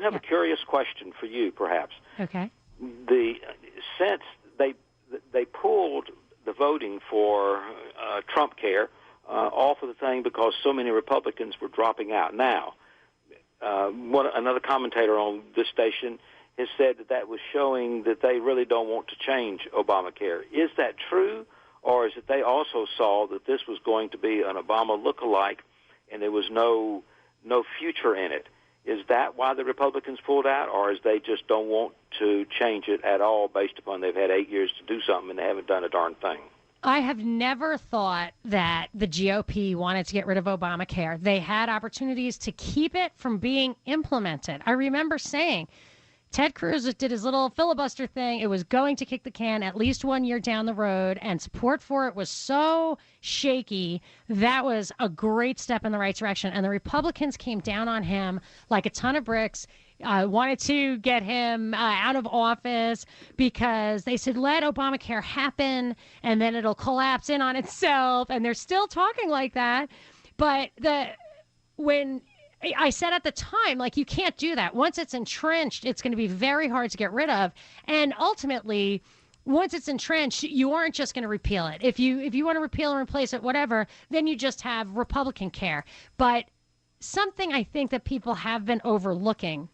have a curious question for you, perhaps. Okay. Since they pulled the voting for Trump Care off of the thing because so many Republicans were dropping out. Now, another commentator on this station has said that was showing that they really don't want to change Obamacare. Is that true, or is it they also saw that this was going to be an Obama lookalike and there was no future in it? Is that why the Republicans pulled out, or is they just don't want to change it at all based upon they've had 8 years to do something and they haven't done a darn thing? I have never thought that the GOP wanted to get rid of Obamacare. They had opportunities to keep it from being implemented. I remember saying Ted Cruz did his little filibuster thing. It was going to kick the can at least 1 year down the road, and support for it was so shaky. That was a great step in the right direction, and the Republicans came down on him like a ton of bricks. Wanted to get him out of office because they said, let Obamacare happen, and then it'll collapse in on itself, and they're still talking like that. But when I said at the time, like, you can't do that. Once it's entrenched, it's going to be very hard to get rid of. And ultimately, once it's entrenched, you aren't just going to repeal it. If you want to repeal and replace it, whatever, then you just have Republican care. But something I think that people have been overlooking,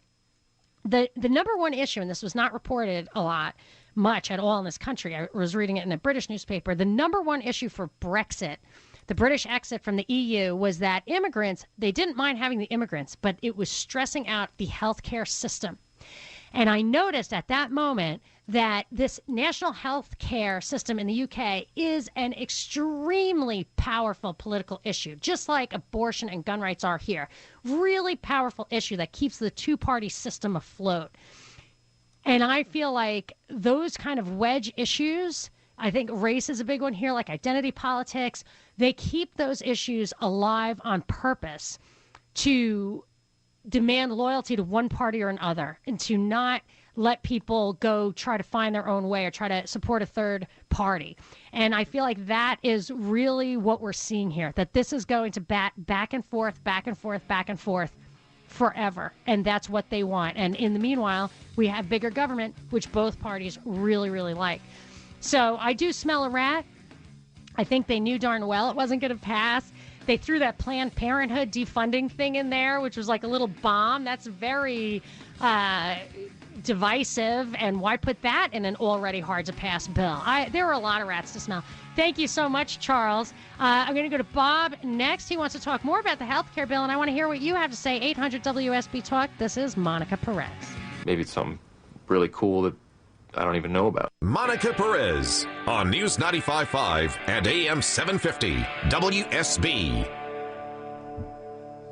the number one issue, and this was not reported a lot, much at all in this country. I was reading it in a British newspaper. The number one issue for Brexit, the British exit from the EU, was that immigrants, they didn't mind having the immigrants, but it was stressing out the healthcare system. And I noticed at that moment that this national health care system in the UK is an extremely powerful political issue, just like abortion and gun rights are here. Really powerful issue that keeps the two-party system afloat. And I feel like those kind of wedge issues, I think race is a big one here, like identity politics, they keep those issues alive on purpose to demand loyalty to one party or another, and to not let people go try to find their own way or try to support a third party. And I feel like that is really what we're seeing here, that this is going to bat back and forth, back and forth, back and forth forever. And that's what they want. And in the meanwhile, we have bigger government, which both parties really, really like. So I do smell a rat. I think they knew darn well it wasn't going to pass. They threw that Planned Parenthood defunding thing in there, which was like a little bomb. That's very divisive. And why put that in an already hard-to-pass bill? There were a lot of rats to smell. Thank you so much, Charles. I'm going to go to Bob next. He wants to talk more about the health care bill, and I want to hear what you have to say. 800 WSB Talk. This is Monica Perez. Maybe it's something really cool that I don't even know about. Monica Perez on News 95.5 and AM 750 WSB.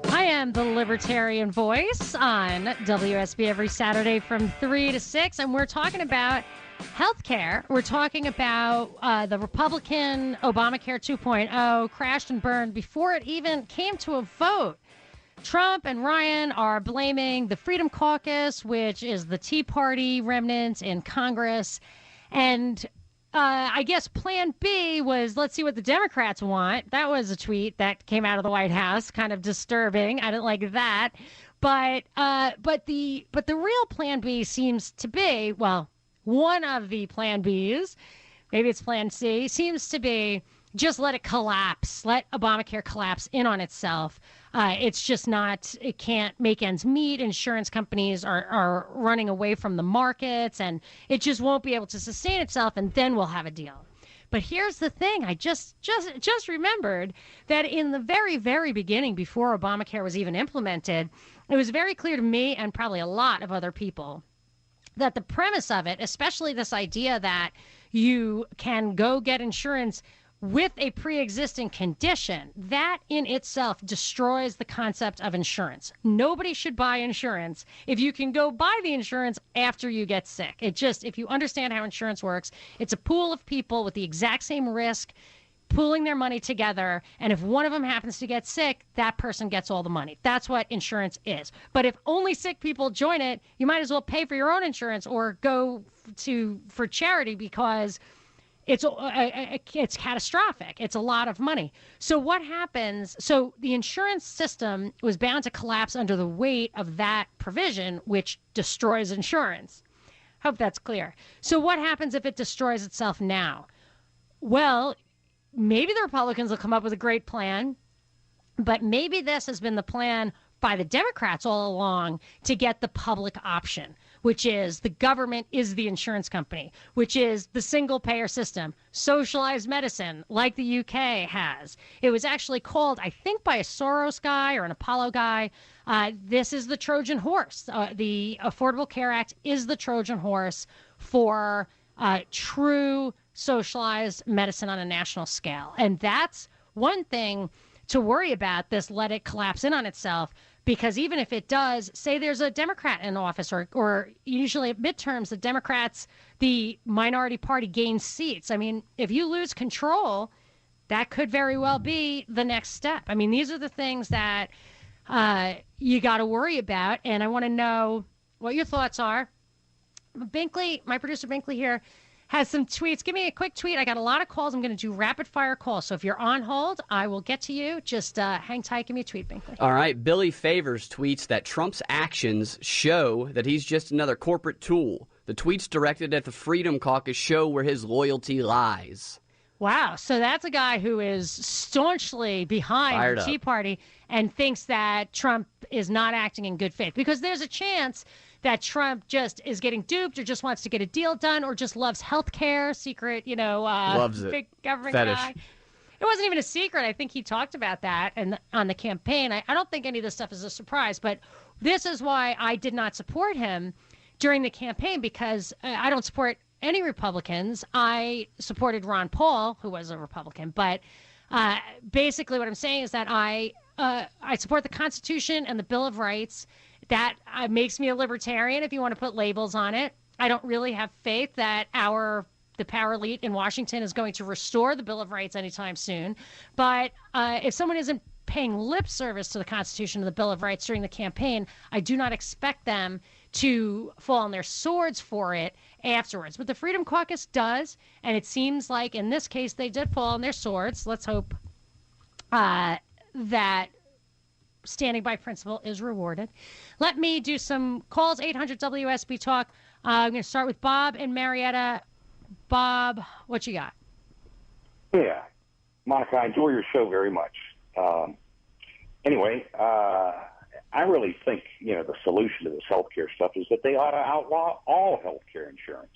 I am the Libertarian Voice on WSB every Saturday from 3 to 6, and we're talking about health care. We're talking about the Republican Obamacare 2.0 crashed and burned before it even came to a vote. Trump and Ryan are blaming the Freedom Caucus, which is the Tea Party remnant in Congress. And I guess Plan B was, let's see what the Democrats want. That was a tweet that came out of the White House, kind of disturbing. I didn't like that. But the real Plan B seems to be, well, one of the Plan Bs, maybe it's Plan C, seems to be just let it collapse, let Obamacare collapse in on itself. It's just not, it can't make ends meet. Insurance companies are running away from the markets, and it just won't be able to sustain itself, and then we'll have a deal. But here's the thing. I just remembered that in the very, very beginning, before Obamacare was even implemented, it was very clear to me and probably a lot of other people that the premise of it, especially this idea that you can go get insurance with a pre-existing condition, that in itself destroys the concept of insurance. Nobody should buy insurance if you can go buy the insurance after you get sick. If you understand how insurance works, it's a pool of people with the exact same risk pooling their money together, and if one of them happens to get sick, that person gets all the money. That's what insurance is. But if only sick people join it, you might as well pay for your own insurance or go for charity, because it's catastrophic. It's a lot of money. So what happens? So the insurance system was bound to collapse under the weight of that provision, which destroys insurance. Hope that's clear. So what happens if it destroys itself now? Well, maybe the Republicans will come up with a great plan, but maybe this has been the plan by the Democrats all along to get the public option, which is the government is the insurance company, which is the single payer system, socialized medicine like the UK has. It was actually called, I think, by a Soros guy or an Apollo guy. This is the Trojan horse. The Affordable Care Act is the Trojan horse for true socialized medicine on a national scale. And that's one thing to worry about, this let it collapse in on itself. Because even if it does, say there's a Democrat in office, or usually at midterms, the Democrats, the minority party, gains seats. I mean, if you lose control, that could very well be the next step. I mean, these are the things that you got to worry about. And I want to know what your thoughts are. Binkley, my producer Binkley here, has some tweets. Give me a quick tweet. I got a lot of calls. I'm going to do rapid fire calls. So if you're on hold, I will get to you. Just hang tight. Give me a tweet, Binkley. All right. Billy Favors tweets that Trump's actions show that he's just another corporate tool. The tweets directed at the Freedom Caucus show where his loyalty lies. Wow. So that's a guy who is staunchly behind the Tea Party and thinks that Trump is not acting in good faith. Because there's a chance that Trump just is getting duped or just wants to get a deal done or just loves health care, secret, loves it. Big government Fetish. guy. It wasn't even a secret. I think he talked about that on the campaign. I don't think any of this stuff is a surprise, but this is why I did not support him during the campaign, because I don't support any Republicans. I supported Ron Paul, who was a Republican, but basically what I'm saying is that I support the Constitution and the Bill of Rights. That makes me a libertarian, if you want to put labels on it. I don't really have faith that the power elite in Washington is going to restore the Bill of Rights anytime soon. But if someone isn't paying lip service to the Constitution and the Bill of Rights during the campaign, I do not expect them to fall on their swords for it afterwards. But the Freedom Caucus does, and it seems like in this case they did fall on their swords. Let's hope that standing by principle is rewarded. Let me do some calls. 800 WSB Talk. I'm going to start with Bob and Marietta. Bob, what you got? Yeah, Monica, I enjoy your show very much. Anyway, I really think, the solution to this healthcare stuff is that they ought to outlaw all healthcare insurance.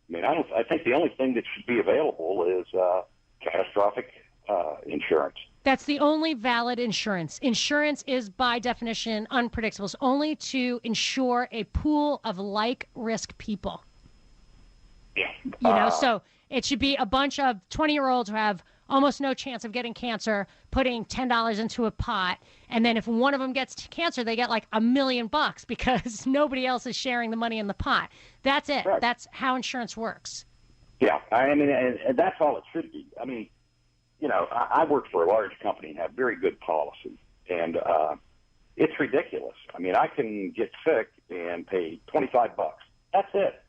I mean, I think the only thing that should be available is catastrophic insurance. That's the only valid insurance. Insurance is, by definition, unpredictable. It's only to insure a pool of like-risk people. Yeah. So it should be a bunch of 20-year-olds who have almost no chance of getting cancer, putting $10 into a pot, and then if one of them gets cancer, they get like $1 million because nobody else is sharing the money in the pot. That's it. Right. That's how insurance works. Yeah, I mean, and that's all it should be. I mean, I work for a large company and have very good policy, and it's ridiculous. I mean, I can get sick and pay $25. That's it.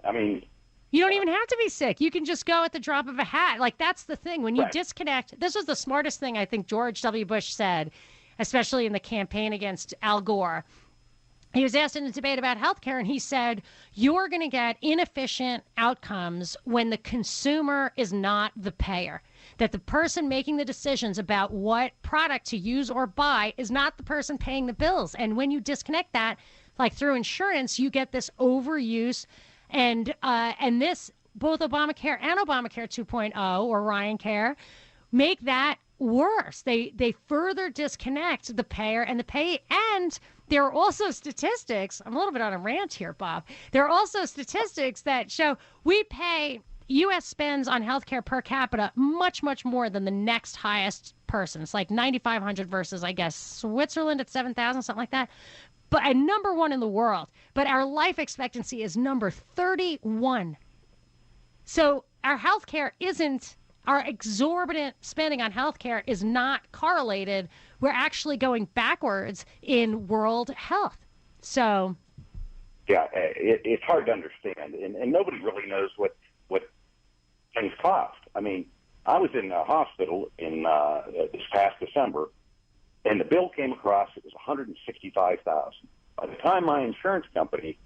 I mean, you don't even have to be sick. You can just go at the drop of a hat. Like, that's the thing. When you Right. disconnect, this was the smartest thing I think George W. Bush said, especially in the campaign against Al Gore. He was asked in a debate about health care, and he said, you're going to get inefficient outcomes when the consumer is not the payer. That the person making the decisions about what product to use or buy is not the person paying the bills. And when you disconnect that, like through insurance, you get this overuse. And this, both Obamacare and Obamacare 2.0 or Ryan Care, make that worse. They further disconnect the payer and the payee. And there are also statistics. I'm a little bit on a rant here, Bob. There are also statistics that show U.S. spends on healthcare per capita much, much more than the next highest person. It's like 9,500 versus, I guess, Switzerland at 7,000, something like that. But number one in the world. But our life expectancy is number 31. So our healthcare our exorbitant spending on healthcare is not correlated. We're actually going backwards in world health. So. Yeah, it's hard to understand, and nobody really knows what things cost. I mean, I was in a hospital in this past December, and the bill came across, it was $165,000. By the time my insurance company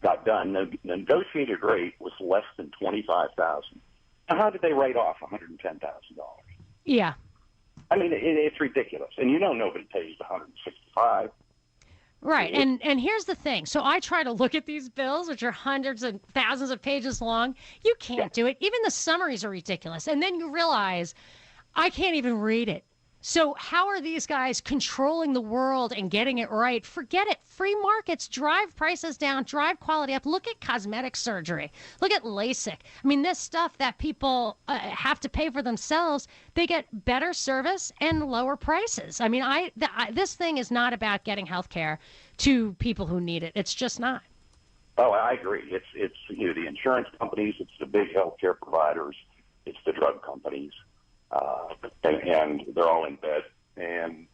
got done, the negotiated rate was less than $25,000. Now, how did they write off $110,000? Yeah. I mean, it's ridiculous. And nobody pays $165,000. Right. And here's the thing. So I try to look at these bills, which are hundreds and thousands of pages long. You can't do it. Even the summaries are ridiculous. And then you realize I can't even read it. So how are these guys controlling the world and getting it right? Forget it. Free markets drive prices down, drive quality up. Look at cosmetic surgery. Look at LASIK. I mean, this stuff that people have to pay for themselves, they get better service and lower prices. I mean, this thing is not about getting health care to people who need it. It's just not. Oh, I agree. It's the insurance companies, it's the big healthcare providers, it's the drug companies. And they're all in bed. And,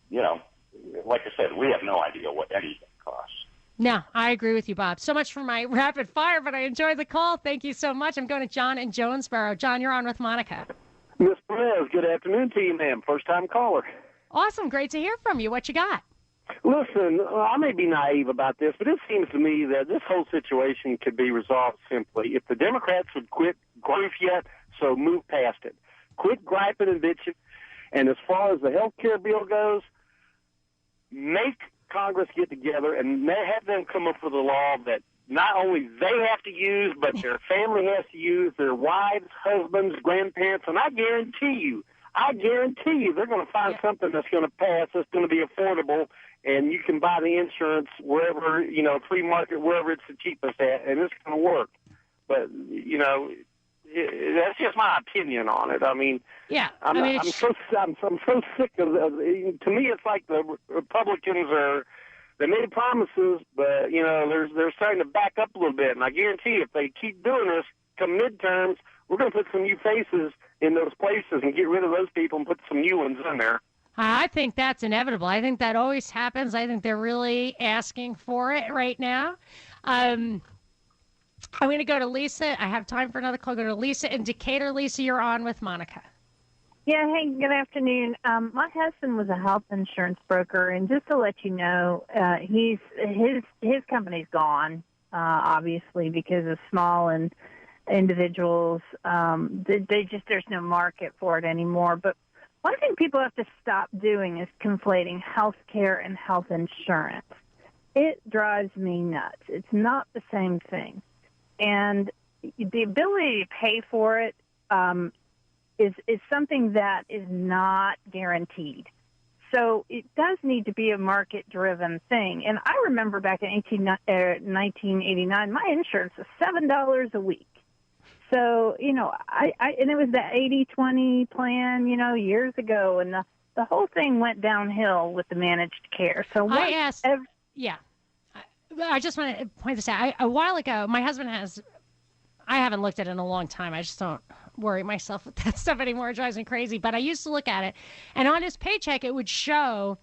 like I said, we have no idea what anything costs. No, I agree with you, Bob. So much for my rapid fire, but I enjoyed the call. Thank you so much. I'm going to John in Jonesboro. John, you're on with Monica. Miss Perez, good afternoon to you, ma'am. First-time caller. Awesome. Great to hear from you. What you got? Listen, I may be naive about this, but it seems to me that this whole situation could be resolved simply. If the Democrats would quit grief yet, so move past it. Quit griping and bitching. And as far as the health care bill goes, make Congress get together and have them come up with a law that not only they have to use, but their family has to use, their wives, husbands, grandparents, and I guarantee you, they're going to find something that's going to pass, that's going to be affordable, and you can buy the insurance wherever, free market, wherever it's the cheapest at, and it's going to work. But, that's just my opinion on it. I mean, I'm so sick of to me, it's like the Republicans they made promises, but, they're starting to back up a little bit. And I guarantee you, if they keep doing this come midterms, we're going to put some new faces in those places and get rid of those people and put some new ones in there. I think that's inevitable. I think that always happens. I think they're really asking for it right now. I'm going to go to Lisa. I have time for another call. Go to Lisa in Decatur. Lisa, you're on with Monica. Yeah, hey, good afternoon. My husband was a health insurance broker, and just to let you know, his company's gone, obviously, because of small and individuals. There's no market for it anymore. But one thing people have to stop doing is conflating health care and health insurance. It drives me nuts. It's not the same thing. And the ability to pay for it is something that is not guaranteed. So it does need to be a market-driven thing. And I remember back in 1989, my insurance was $7 a week. So, and it was the 80-20 plan, years ago, and the whole thing went downhill with the managed care. So I just want to point this out. A while ago, my husband I haven't looked at it in a long time. I just don't worry myself with that stuff anymore. It drives me crazy. But I used to look at it, and on his paycheck, it would show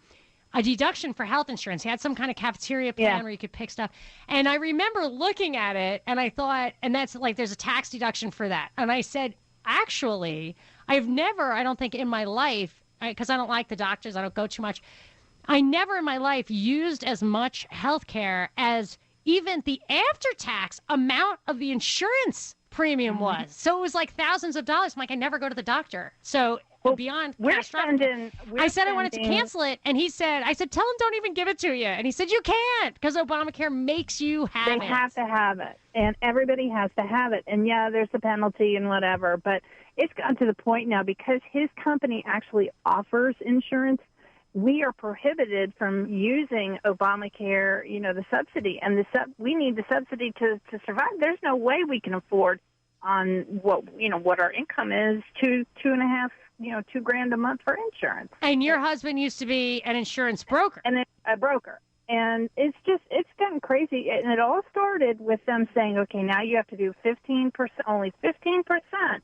a deduction for health insurance. He had some kind of cafeteria plan where you could pick stuff. And I remember looking at it, and I thought, and that's like, there's a tax deduction for that. And I said, actually, I've never, I don't think in my life, because I don't like the doctors, I don't go too much, I never in my life used as much health care as even the after-tax amount of the insurance premium was. So it was like thousands of dollars. I'm like, I never go to the doctor. So beyond catastrophic. I said I wanted to cancel it, and I said, tell him don't even give it to you. And he said, you can't, because Obamacare makes you have it. They have to have it, and everybody has to have it. And, yeah, there's a penalty and whatever, but it's gotten to the point now because his company actually offers insurance, we are prohibited from using Obamacare, the subsidy. And we need the subsidy to survive. There's no way we can afford on what our income is, $2.5, $2,000 a month for insurance. And your husband used to be an insurance broker. And a broker. And it's gotten crazy. And it all started with them saying, okay, now you have to do 15%, only 15%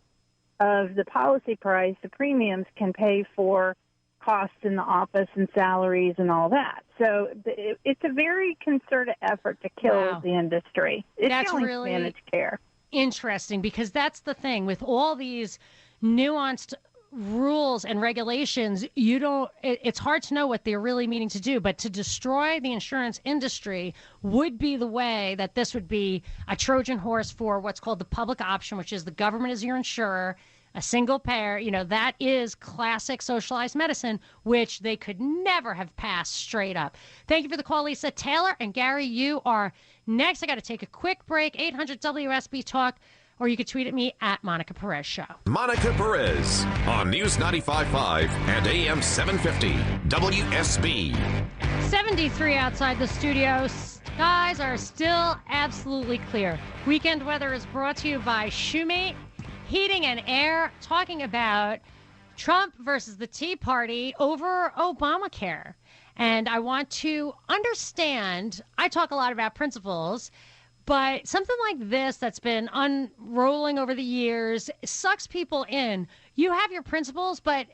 of the policy price, the premiums can pay for costs in the office and salaries and all that. So it's a very concerted effort to kill the industry. It's really managed care. Interesting, because that's the thing with all these nuanced rules and regulations, it's hard to know what they're really meaning to do, but to destroy the insurance industry would be the way that this would be a Trojan horse for what's called the public option, which is the government is your insurer, a single payer, that is classic socialized medicine, which they could never have passed straight up. Thank you for the call, Lisa. Taylor and Gary, you are next. I got to take a quick break. 800 WSB Talk, or you could tweet at me at Monica Perez Show. Monica Perez on News 95.5 and AM 750 WSB. 73 outside the studio. Skies are still absolutely clear. Weekend weather is brought to you by Shoemate Heating and Air, talking about Trump versus the Tea Party over Obamacare. And I want to understand, I talk a lot about principles, but something like this that's been unrolling over the years sucks people in. You have your principles, but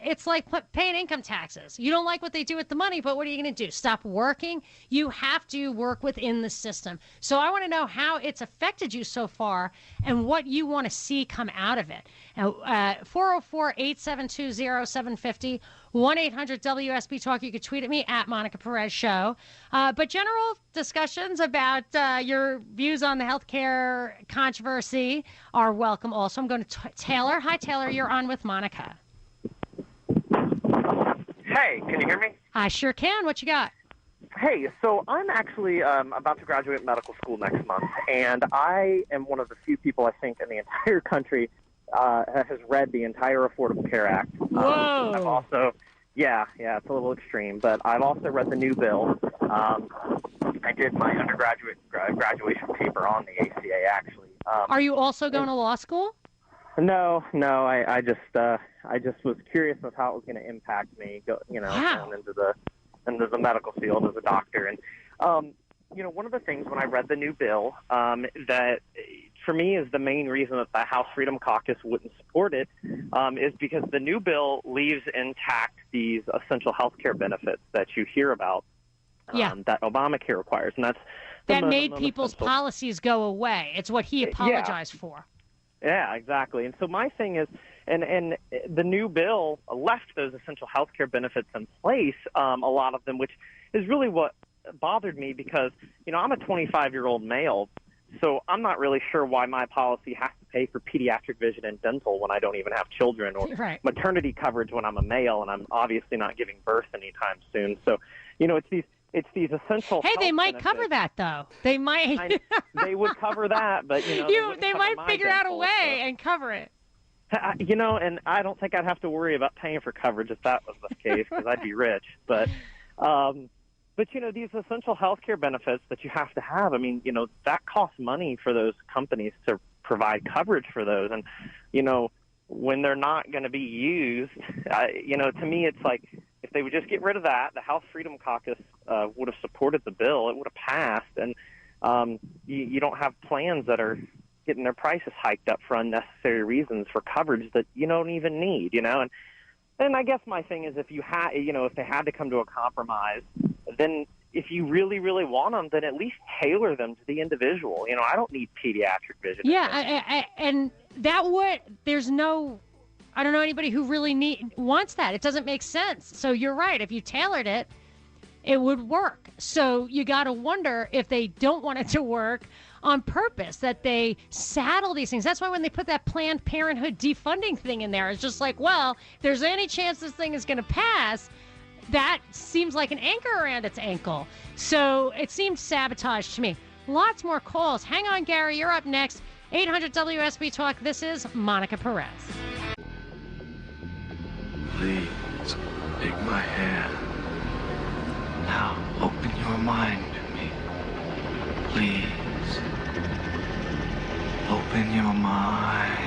it's like paying income taxes. You don't like what they do with the money, but what are you going to do? Stop working? You have to work within the system. So I want to know how it's affected you so far and what you want to see come out of it. Now, 404-872-0750, 1-800-WSB Talk. You could tweet at me at Monica Perez Show. But general discussions about your views on the healthcare controversy are welcome also. I'm going to Taylor. Hi, Taylor. You're on with Monica. Hey, can you hear me? I sure can. What you got? Hey, so I'm actually about to graduate medical school next month, and I am one of the few people, I think, in the entire country has read the entire Affordable Care Act. I've also, it's a little extreme, but I've also read the new bill. I did my undergraduate graduation paper on the ACA, actually. Are you also going to law school? No, I just was curious of how it was going to impact me, going into the medical field as a doctor. And, one of the things when I read the new bill that for me is the main reason that the House Freedom Caucus wouldn't support it is because the new bill leaves intact these essential health care benefits that you hear about that Obamacare requires. And that's that made people's policies go away. It's what he apologized for. Yeah, exactly. And so my thing is, and the new bill left those essential health care benefits in place, a lot of them, which is really what bothered me because, I'm a 25-year-old male, so I'm not really sure why my policy has to pay for pediatric vision and dental when I don't even have children, or maternity coverage when I'm a male and I'm obviously not giving birth anytime soon. So, it's these essential. Hey, they might benefits. cover that though. They might. They would cover that, but they might figure out a way and cover it. And I don't think I'd have to worry about paying for coverage if that was the case, because I'd be rich. But these essential health care benefits that you have to have, that costs money for those companies to provide coverage for those. And, when they're not going to be used, to me it's like if they would just get rid of that, the House Freedom Caucus would have supported the bill. It would have passed. And you don't have plans that are getting their prices hiked up for unnecessary reasons for coverage that you don't even need, And I guess my thing is if they had to come to a compromise, then if you really, really want them, then at least tailor them to the individual. I don't need pediatric vision. Yeah, and there's no, I don't know anybody who really wants that. It doesn't make sense. So you're right. If you tailored it, it would work. So you got to wonder if they don't want it to work on purpose, that they saddle these things. That's why when they put that Planned Parenthood defunding thing in there, it's just like, well, if there's any chance this thing is going to pass, that seems like an anchor around its ankle. So it seems sabotage to me. Lots more calls. Hang on, Gary. You're up next. 800 WSB Talk. This is Monica Perez. Please take my hand. Now open your mind to me. Please. Open your mind.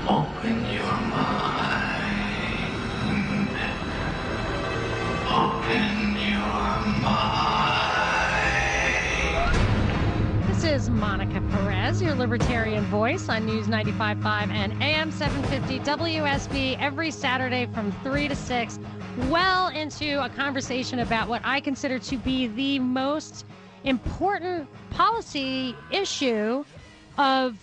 Open your mind. Open your mind. This is Monica Perez, your libertarian voice on News 95.5 and AM 750 WSB every Saturday from 3 to 6, well into a conversation about what I consider to be the most important policy issue of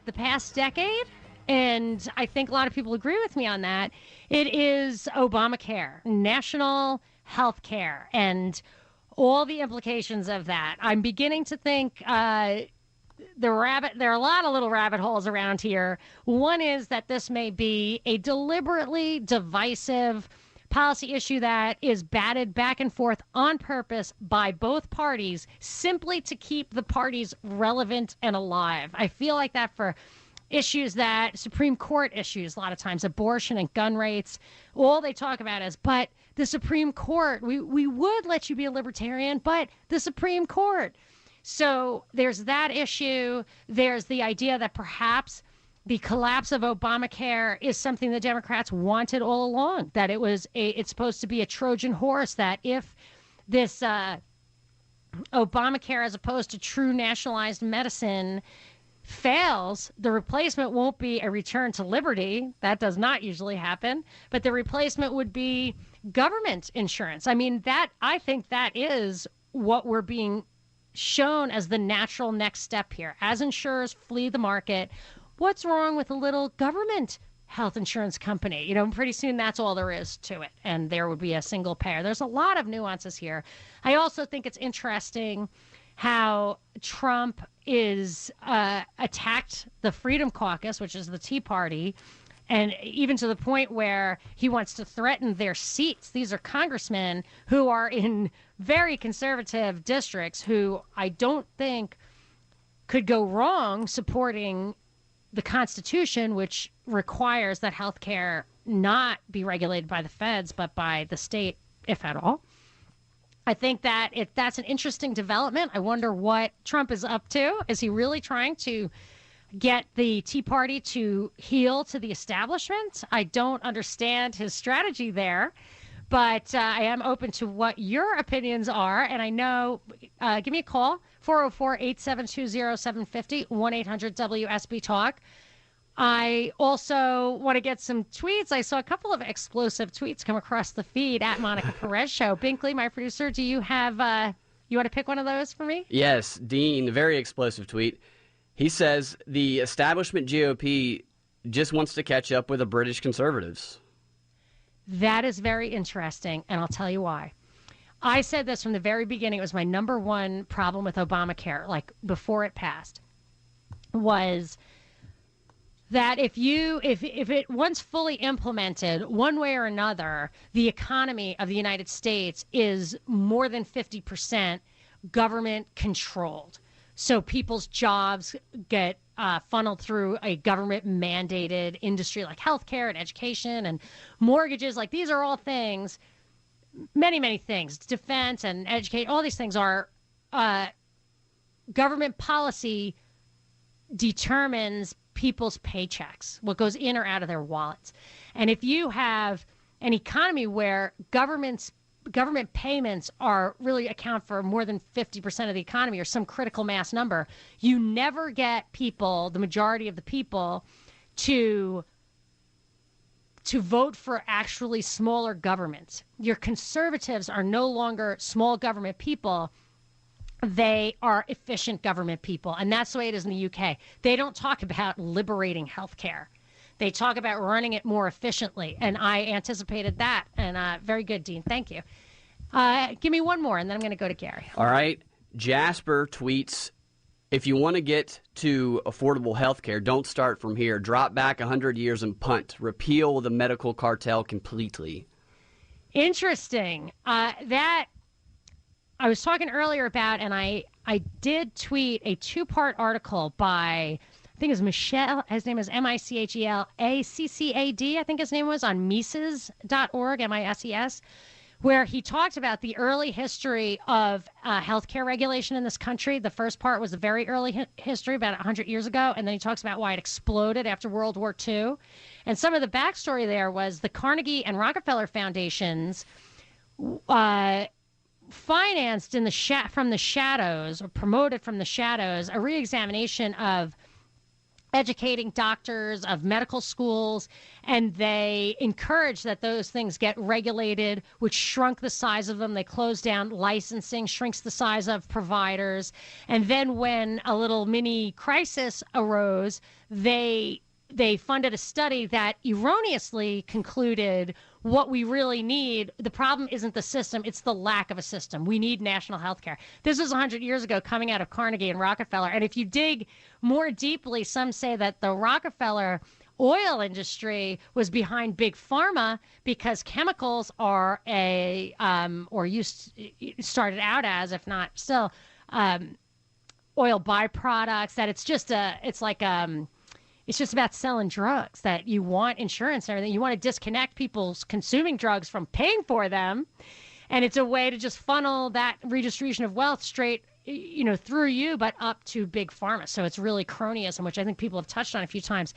the past decade, and I think a lot of people agree with me on that. It is Obamacare, national health care, and all the implications of that. I'm beginning to think there are a lot of little rabbit holes around here. One is that this may be a deliberately divisive policy issue that is batted back and forth on purpose by both parties simply to keep the parties relevant and alive. I feel like that for issues that Supreme Court issues, a lot of times abortion and gun rates, all they talk about is, but the Supreme Court, we would let you be a libertarian, but the Supreme Court. So there's that issue. There's the idea that perhaps the collapse of Obamacare is something the Democrats wanted all along, that it's supposed to be a Trojan horse, that if this Obamacare, as opposed to true nationalized medicine, fails, the replacement won't be a return to liberty. That does not usually happen, but the replacement would be government insurance. I think that is what we're being shown as the natural next step here. As insurers flee the market, what's wrong with a little government health insurance company? Pretty soon that's all there is to it, and there would be a single payer. There's a lot of nuances here. I also think it's interesting how Trump is attacked the Freedom Caucus, which is the Tea Party, And even to the point where he wants to threaten their seats. These are congressmen who are in very conservative districts who I don't think could go wrong supporting the Constitution, which requires that health care not be regulated by the feds, but by the state, if at all. I think that that's an interesting development. I wonder what Trump is up to. Is he really trying to get the Tea Party to heel to the establishment? I don't understand his strategy there, but I am open to what your opinions are. And I know, give me a call, 404-872-0750, 1-800-WSB-TALK. I also want to get some tweets. I saw a couple of explosive tweets come across the feed at Monica Perez Show. Binkley, my producer, do you have, you want to pick one of those for me? Yes, Dean, very explosive tweet. He says the establishment GOP just wants to catch up with the British conservatives. That is very interesting, and I'll tell you why. I said this from the very beginning. It was my number one problem with Obamacare, like before it passed, was that if it once fully implemented one way or another, the economy of the United States is more than 50% government controlled. So people's jobs get funneled through a government mandated industry like healthcare and education and mortgages. Like these are all things, many, many things, defense and education, all these things are government policy determines people's paychecks, what goes in or out of their wallets. And if you have an economy where government payments are really account for more than 50% of the economy or some critical mass number, you never get people, the majority of the people, to vote for actually smaller governments. Your conservatives are no longer small government people. They are efficient government people, and that's the way it is in the UK. They don't talk about liberating healthcare. They talk about running it more efficiently, and I anticipated that. And very good, Dean. Thank you. Give me one more, and then I'm going to go to Gary. All right. Jasper tweets, if you want to get to affordable health care, don't start from here. Drop back 100 years and punt. Repeal the medical cartel completely. Interesting. That I was talking earlier about, and I did tweet a two-part article by, I think it was Michelle, his name is Michel-Accadd, I think his name was, on Mises.org, M-I-S-E-S, where he talked about the early history of healthcare regulation in this country. The first part was the very early history, about 100 years ago, and then he talks about why it exploded after World War II. And some of the backstory there was the Carnegie and Rockefeller foundations financed from the shadows, or promoted from the shadows, a reexamination of educating doctors, of medical schools, and they encouraged that those things get regulated, which shrunk the size of them. They closed down licensing, shrinks the size of providers. And then when a little mini crisis arose, they funded a study that erroneously concluded what we really need, the problem isn't the system, it's the lack of a system. We need national health care. This was 100 years ago coming out of Carnegie and Rockefeller. And if you dig more deeply, some say that the Rockefeller oil industry was behind big pharma because chemicals are started out as, if not still, oil byproducts, that it's just it's just about selling drugs, that you want insurance and everything. You want to disconnect people's consuming drugs from paying for them. And it's a way to just funnel that redistribution of wealth straight, through you, but up to big pharma. So it's really cronyism, which I think people have touched on a few times.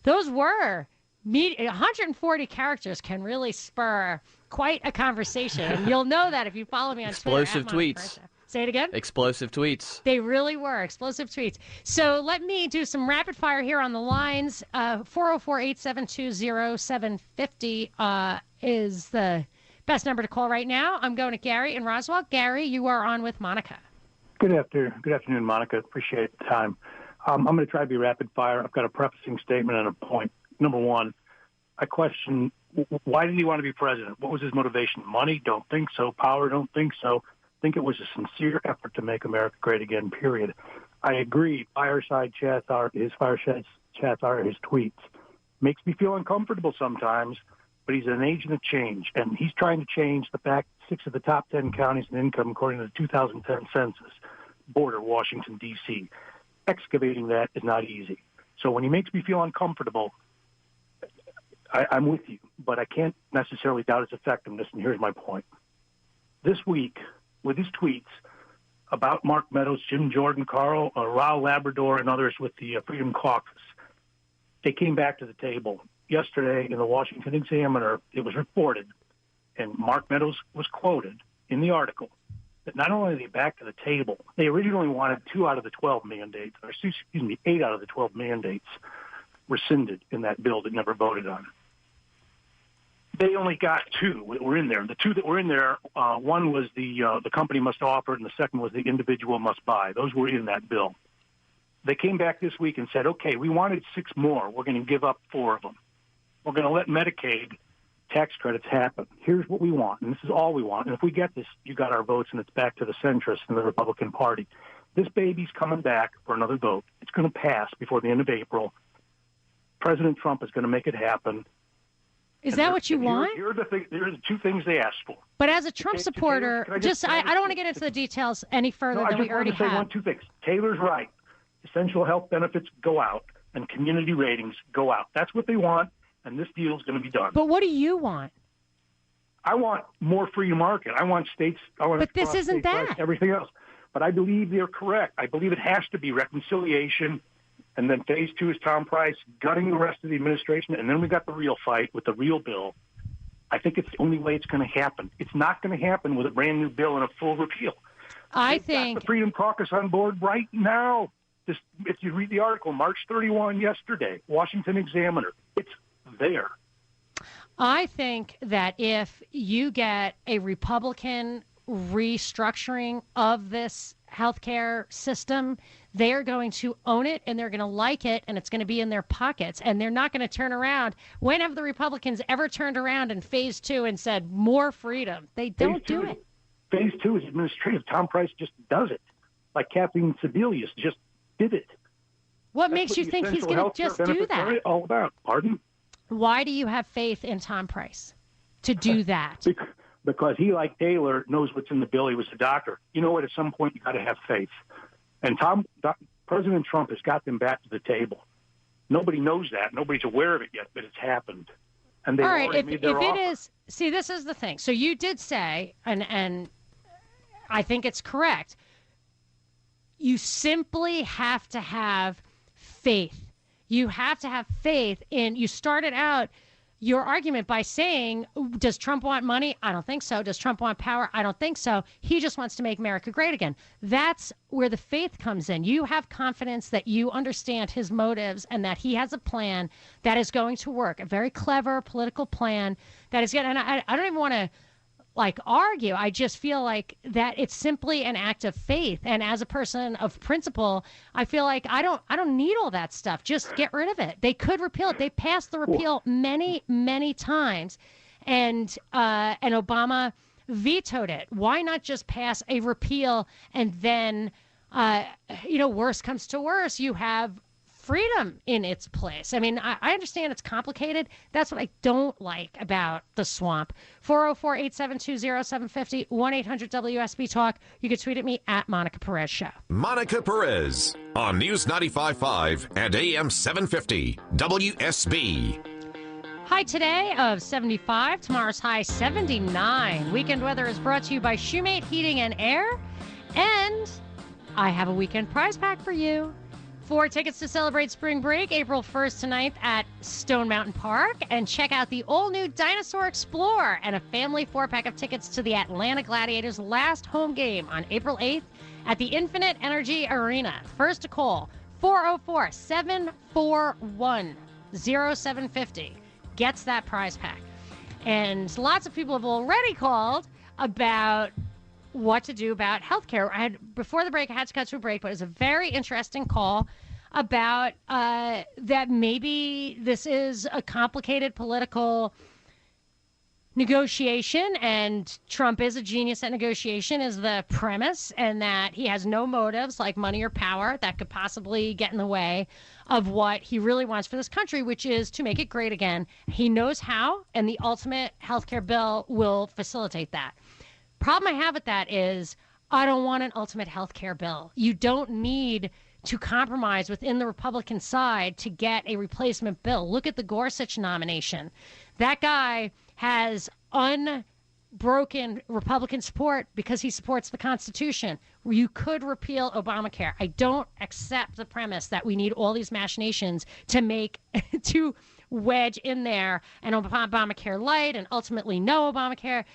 Those were 140 characters can really spur quite a conversation. And you'll know that if you follow me on Twitter. Explosive tweets. Say it again? Explosive tweets. They really were. Explosive tweets. So let me do some rapid fire here on the lines. 404-872-0750 is the best number to call right now. I'm going to Gary in Roswell. Gary, you are on with Monica. Good afternoon, Monica. Appreciate the time. I'm going to try to be rapid fire. I've got a prefacing statement and a point. Number one, I question, why did he want to be president? What was his motivation? Money? Don't think so. Power? Don't think so. I think it was a sincere effort to make America great again, period. I agree. Fireside chats are his tweets. Makes me feel uncomfortable sometimes, but he's an agent of change, and he's trying to change the fact 6 of the top 10 counties in income, according to the 2010 census, border Washington, D.C. Excavating that is not easy. So when he makes me feel uncomfortable, I'm with you, but I can't necessarily doubt his effectiveness, and here's my point. This week, with his tweets about Mark Meadows, Jim Jordan, Carl, Raul Labrador, and others with the Freedom Caucus, they came back to the table. Yesterday in the Washington Examiner, it was reported, and Mark Meadows was quoted in the article, that not only are they back to the table, they originally wanted 2 out of the 12 mandates, or 8 out of the 12 mandates rescinded in that bill that never voted on. They only got 2 that were in there. The 2 that were in there, one was the company must offer, and the second was the individual must buy. Those were in that bill. They came back this week and said, okay, we wanted 6 more. We're going to give up 4 of them. We're going to let Medicaid tax credits happen. Here's what we want, and this is all we want. And if we get this, you got our votes, and it's back to the centrists and the Republican Party. This baby's coming back for another vote. It's going to pass before the end of April. President Trump is going to make it happen. Is that what you want? Here are the 2 things they asked for. But as a Trump supporter, I don't want to get into the details any further than we already have. I want 2 things. Taylor's right. Essential health benefits go out, and community ratings go out. That's what they want, and this deal is going to be done. But what do you want? I want more free market. I want states. But this isn't that. Everything else. But I believe they're correct. I believe it has to be reconciliation. And then phase 2 is Tom Price gutting the rest of the administration. And then we got the real fight with the real bill. I think it's the only way it's going to happen. It's not going to happen with a brand new bill and a full repeal. I think got the Freedom Caucus on board right now. If you read the article, March 31 yesterday, Washington Examiner, it's there. I think that if you get a Republican restructuring of this healthcare system, they're going to own it and they're going to like it, and it's going to be in their pockets, and they're not going to turn around. When have the Republicans ever turned around in phase 2 and said more freedom? They don't do it. Phase 2 is administrative. Tom Price just does it, like Kathleen Sebelius just did it. What makes you think he's going to just do that? All about. Pardon? Why do you have faith in Tom Price to do that? Because he, like Taylor, knows what's in the bill. He was a doctor. You know what? At some point, you got to have faith. And President Trump has got them back to the table. Nobody knows that. Nobody's aware of it yet, but it's happened. And they all right. If it is, see, this is the thing. So you did say, and I think it's correct. You simply have to have faith. You have to have faith in. You started out your argument by saying, does Trump want money? I don't think so. Does Trump want power? I don't think so. He just wants to make America great again. That's where the faith comes in. You have confidence that you understand his motives and that he has a plan that is going to work, a very clever political plan that is going to, and I don't even want to argue. I just feel like that it's simply an act of faith. And as a person of principle, I feel like I don't need all that stuff. Just get rid of it. They could repeal it. They passed the repeal many, many times, and Obama vetoed it. Why not just pass a repeal and then, worse comes to worse, you have freedom in its place. I mean, I understand it's complicated. That's what I don't like about the swamp. 404-872-0750, 1-800-WSB-TALK. You can tweet at me at Monica Perez Show. Monica Perez on News 95.5 and AM 750 WSB. High today of 75. Tomorrow's high 79. Weekend weather is brought to you by Shoemate Heating and Air. And I have a weekend prize pack for you. 4 tickets to celebrate spring break, April 1st to 9th at Stone Mountain Park. And check out the all-new Dinosaur Explorer and a family 4-pack of tickets to the Atlanta Gladiators' last home game on April 8th at the Infinite Energy Arena. First to call, 404-741-0750. Gets that prize pack. And lots of people have already called about what to do about healthcare. Before the break, I had to cut to a break, but it was a very interesting call about that maybe this is a complicated political negotiation, and Trump is a genius at negotiation, is the premise, and that he has no motives like money or power that could possibly get in the way of what he really wants for this country, which is to make it great again. He knows how, and the ultimate health care bill will facilitate that. Problem I have with that is I don't want an ultimate health care bill. You don't need to compromise within the Republican side to get a replacement bill. Look at the Gorsuch nomination. That guy has unbroken Republican support because he supports the Constitution. You could repeal Obamacare. I don't accept the premise that we need all these machinations to wedge in there an Obamacare light and ultimately no Obamacare.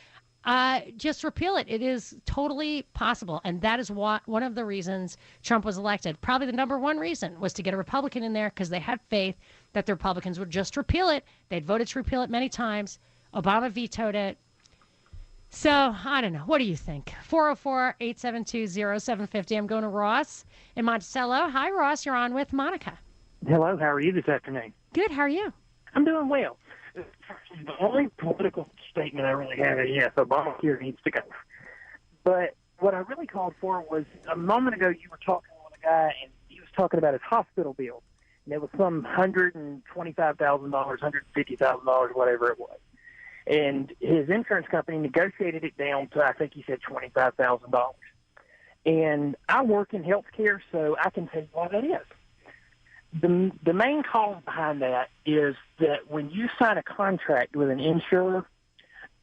Just repeal it. It is totally possible. And that is one of the reasons Trump was elected. Probably the number one reason was to get a Republican in there because they had faith that the Republicans would just repeal it. They'd voted to repeal it many times. Obama vetoed it. So, I don't know. What do you think? 404-872-0750. I'm going to Ross in Monticello. Hi, Ross. You're on with Monica. Hello. How are you this afternoon? Good. How are you? I'm doing well. The only political statement I really have is, yes, Obamacare needs to go. But what I really called for was a moment ago you were talking with a guy, and he was talking about his hospital bill. And it was some $125,000, $150,000, whatever it was. And his insurance company negotiated it down to, I think he said, $25,000. And I work in healthcare, so I can tell you why that is. The main cause behind that is that when you sign a contract with an insurer,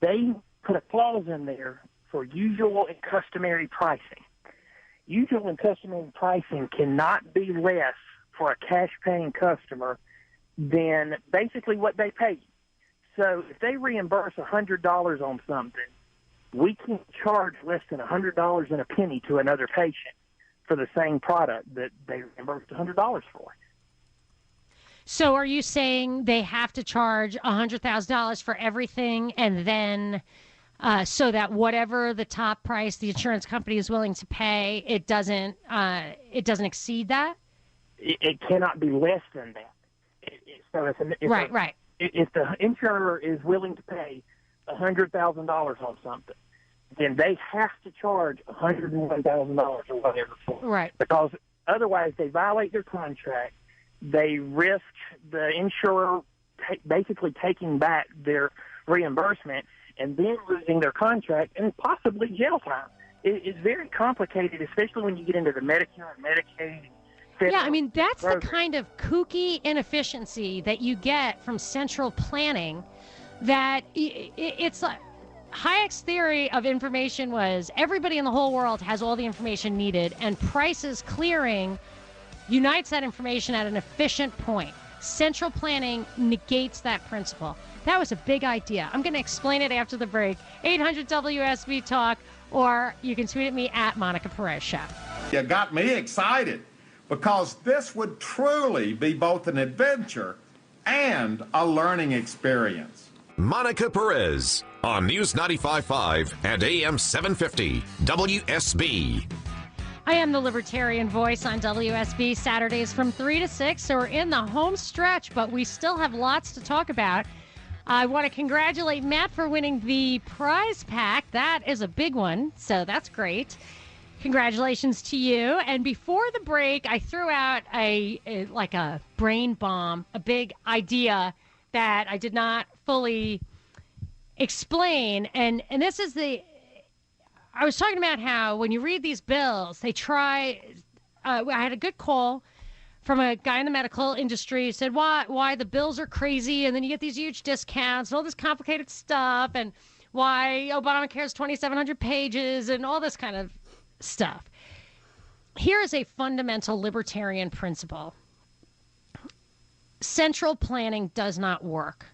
they put a clause in there for usual and customary pricing. Usual and customary pricing cannot be less for a cash-paying customer than basically what they pay you. So if they reimburse $100 on something, we can't charge less than $100 and a penny to another patient for the same product that they reimbursed $100 for. So are you saying they have to charge $100,000 for everything, and then so that whatever the top price the insurance company is willing to pay, it doesn't exceed that? It cannot be less than that. Right. If the insurer is willing to pay $100,000 on something, then they have to charge $101,000 or whatever for it. Right. Because otherwise they violate their contract. They risk the insurer basically taking back their reimbursement and then losing their contract and possibly jail time. It's very complicated, especially when you get into the Medicare and Medicaid. Yeah, I mean, that's the kind of kooky inefficiency that you get from central planning that it's like Hayek's theory of information was everybody in the whole world has all the information needed, and prices clearing unites that information at an efficient point. Central planning negates that principle. That was a big idea. I'm going to explain it after the break. 800 WSB Talk, or you can tweet at me at Monica Perez Show. You got me excited because this would truly be both an adventure and a learning experience. Monica Perez on News 95.5 and AM 750 WSB. I am the Libertarian Voice on WSB, Saturdays from 3 to 6, so we're in the home stretch, but we still have lots to talk about. I want to congratulate Matt for winning the prize pack. That is a big one, so that's great. Congratulations to you. And before the break, I threw out a brain bomb, a big idea that I did not fully explain. And this is I was talking about how when you read these bills, they try. I had a good call from a guy in the medical industry who said why the bills are crazy, and then you get these huge discounts and all this complicated stuff, and why Obamacare is 2,700 pages and all this kind of stuff. Here is a fundamental libertarian principle. Central planning does not work.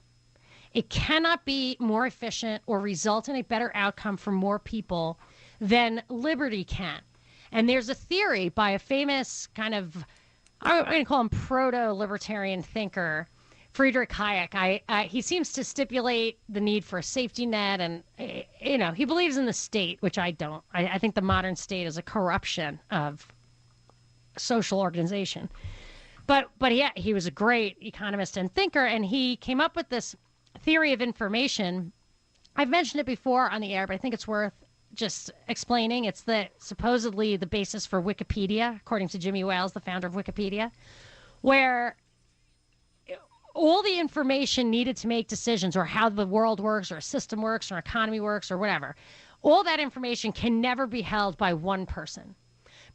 It cannot be more efficient or result in a better outcome for more people than liberty can. And there's a theory by a famous kind of, I'm going to call him proto-libertarian thinker, Friedrich Hayek. He seems to stipulate the need for a safety net, and he believes in the state, which I don't. I think the modern state is a corruption of social organization. But yeah, he was a great economist and thinker, and he came up with this theory of information I've mentioned it before on the air, but I think it's worth just explaining. It's supposedly the basis for Wikipedia, according to Jimmy Wales, the founder of Wikipedia, where all the information needed to make decisions, or how the world works, or a system works, or economy works, or whatever, all that information can never be held by one person.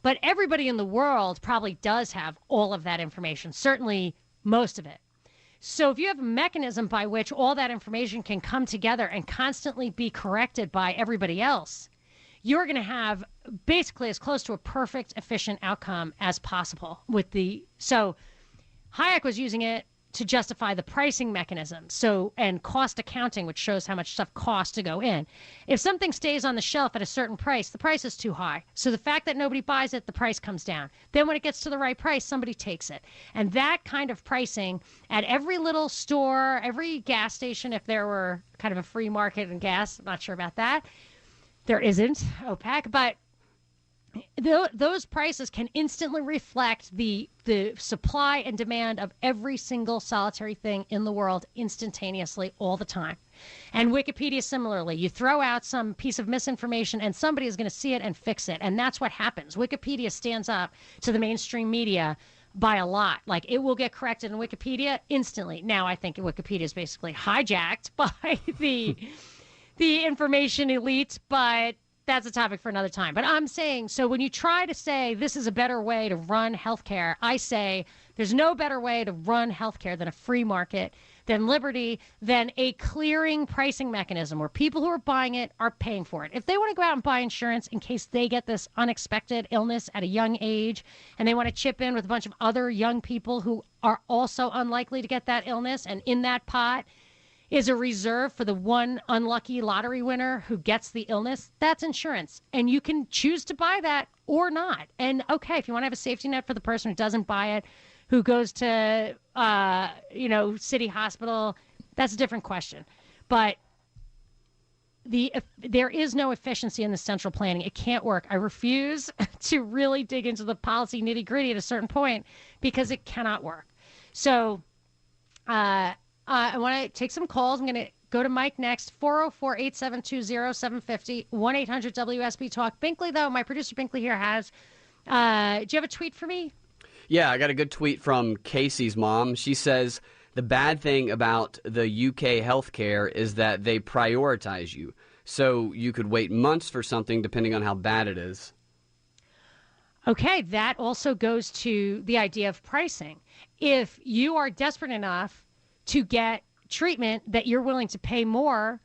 But everybody in the world probably does have all of that information, certainly most of it. So if you have a mechanism by which all that information can come together and constantly be corrected by everybody else, you're going to have basically as close to a perfect, efficient outcome as possible. So Hayek was using it to justify the pricing mechanism, and cost accounting, which shows how much stuff costs to go in. If something stays on the shelf at a certain price, the price is too high. So the fact that nobody buys it, the price comes down. Then when it gets to the right price, somebody takes it. And that kind of pricing at every little store, every gas station, if there were kind of a free market in gas, I'm not sure about that. There isn't, OPEC, but those prices can instantly reflect the supply and demand of every single solitary thing in the world instantaneously all the time. And Wikipedia similarly, you throw out some piece of misinformation and somebody is going to see it and fix it. And that's what happens. Wikipedia stands up to the mainstream media by a lot. Like, it will get corrected in Wikipedia instantly. Now I think Wikipedia is basically hijacked by the information elite, but that's a topic for another time. But I'm saying, so when you try to say this is a better way to run healthcare, I say there's no better way to run healthcare than a free market, than liberty, than a clearing pricing mechanism where people who are buying it are paying for it. If they want to go out and buy insurance in case they get this unexpected illness at a young age, and they want to chip in with a bunch of other young people who are also unlikely to get that illness, and in that pot is a reserve for the one unlucky lottery winner who gets the illness, that's insurance. And you can choose to buy that or not. And okay, if you want to have a safety net for the person who doesn't buy it, who goes to, city hospital, that's a different question. But there is no efficiency in the central planning. It can't work. I refuse to really dig into the policy nitty gritty at a certain point because it cannot work. So, I want to take some calls. I'm going to go to Mike next. 404-872-0750, 1-800-WSB-TALK. Binkley, though, my producer Binkley here has. Do you have a tweet for me? Yeah, I got a good tweet from Casey's mom. She says, the bad thing about the UK healthcare is that they prioritize you. So you could wait months for something depending on how bad it is. Okay, that also goes to the idea of pricing. If you are desperate enough to get treatment that you're willing to pay more,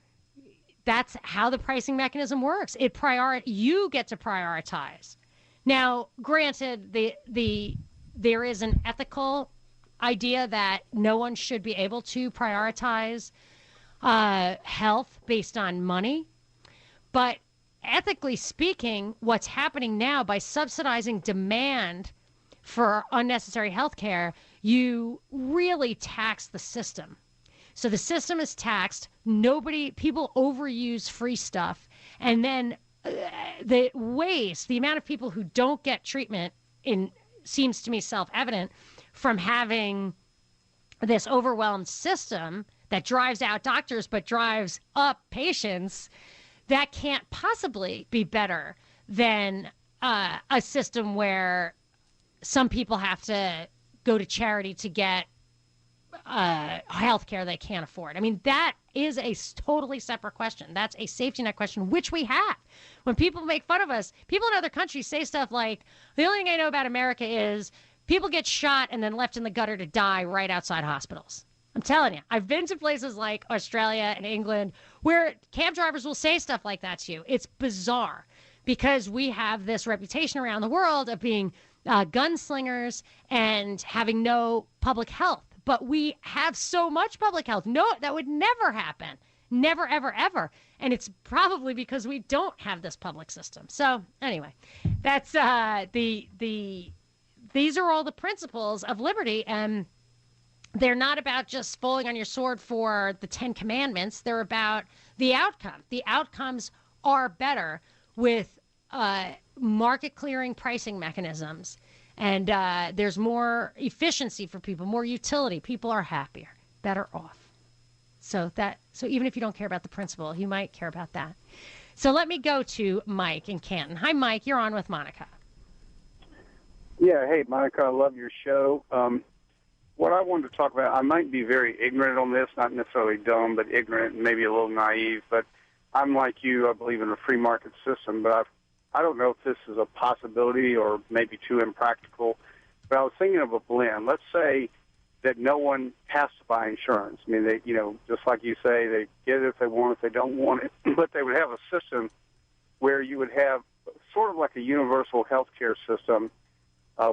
that's how the pricing mechanism works. You get to prioritize. Now, granted, there is an ethical idea that no one should be able to prioritize health based on money. But ethically speaking, what's happening now by subsidizing demand for unnecessary health care, you really tax the system. So the system is taxed. People overuse free stuff. And then the amount of people who don't get treatment seems to me self-evident from having this overwhelmed system that drives out doctors but drives up patients. That can't possibly be better than a system where some people have to go to charity to get health care they can't afford. I mean, that is a totally separate question. That's a safety net question, which we have. When people make fun of us, people in other countries say stuff like, the only thing I know about America is people get shot and then left in the gutter to die right outside hospitals. I'm telling you, I've been to places like Australia and England where cab drivers will say stuff like that to you. It's bizarre because we have this reputation around the world of being gunslingers and having no public health. But we have so much public health. No, that would never happen. Never, ever, ever. And it's probably because we don't have this public system. So anyway, that's these are all the principles of liberty. And they're not about just falling on your sword for the 10 commandments. They're about the outcome. The outcomes are better with market clearing pricing mechanisms. And there's more efficiency for people, more utility. People are happier, better off. So even if you don't care about the principle, you might care about that. So let me go to Mike in Canton. Hi, Mike. You're on with Monica. Yeah, hey, Monica, I love your show. What I wanted to talk about, I might be very ignorant on this, not necessarily dumb, but ignorant and maybe a little naive. But I'm like you, I believe in a free market system, but I don't know if this is a possibility or maybe too impractical. But I was thinking of a blend. Let's say that no one has to buy insurance. I mean, they, just like you say, they get it if they want it, if they don't want it. But they would have a system where you would have sort of like a universal health care system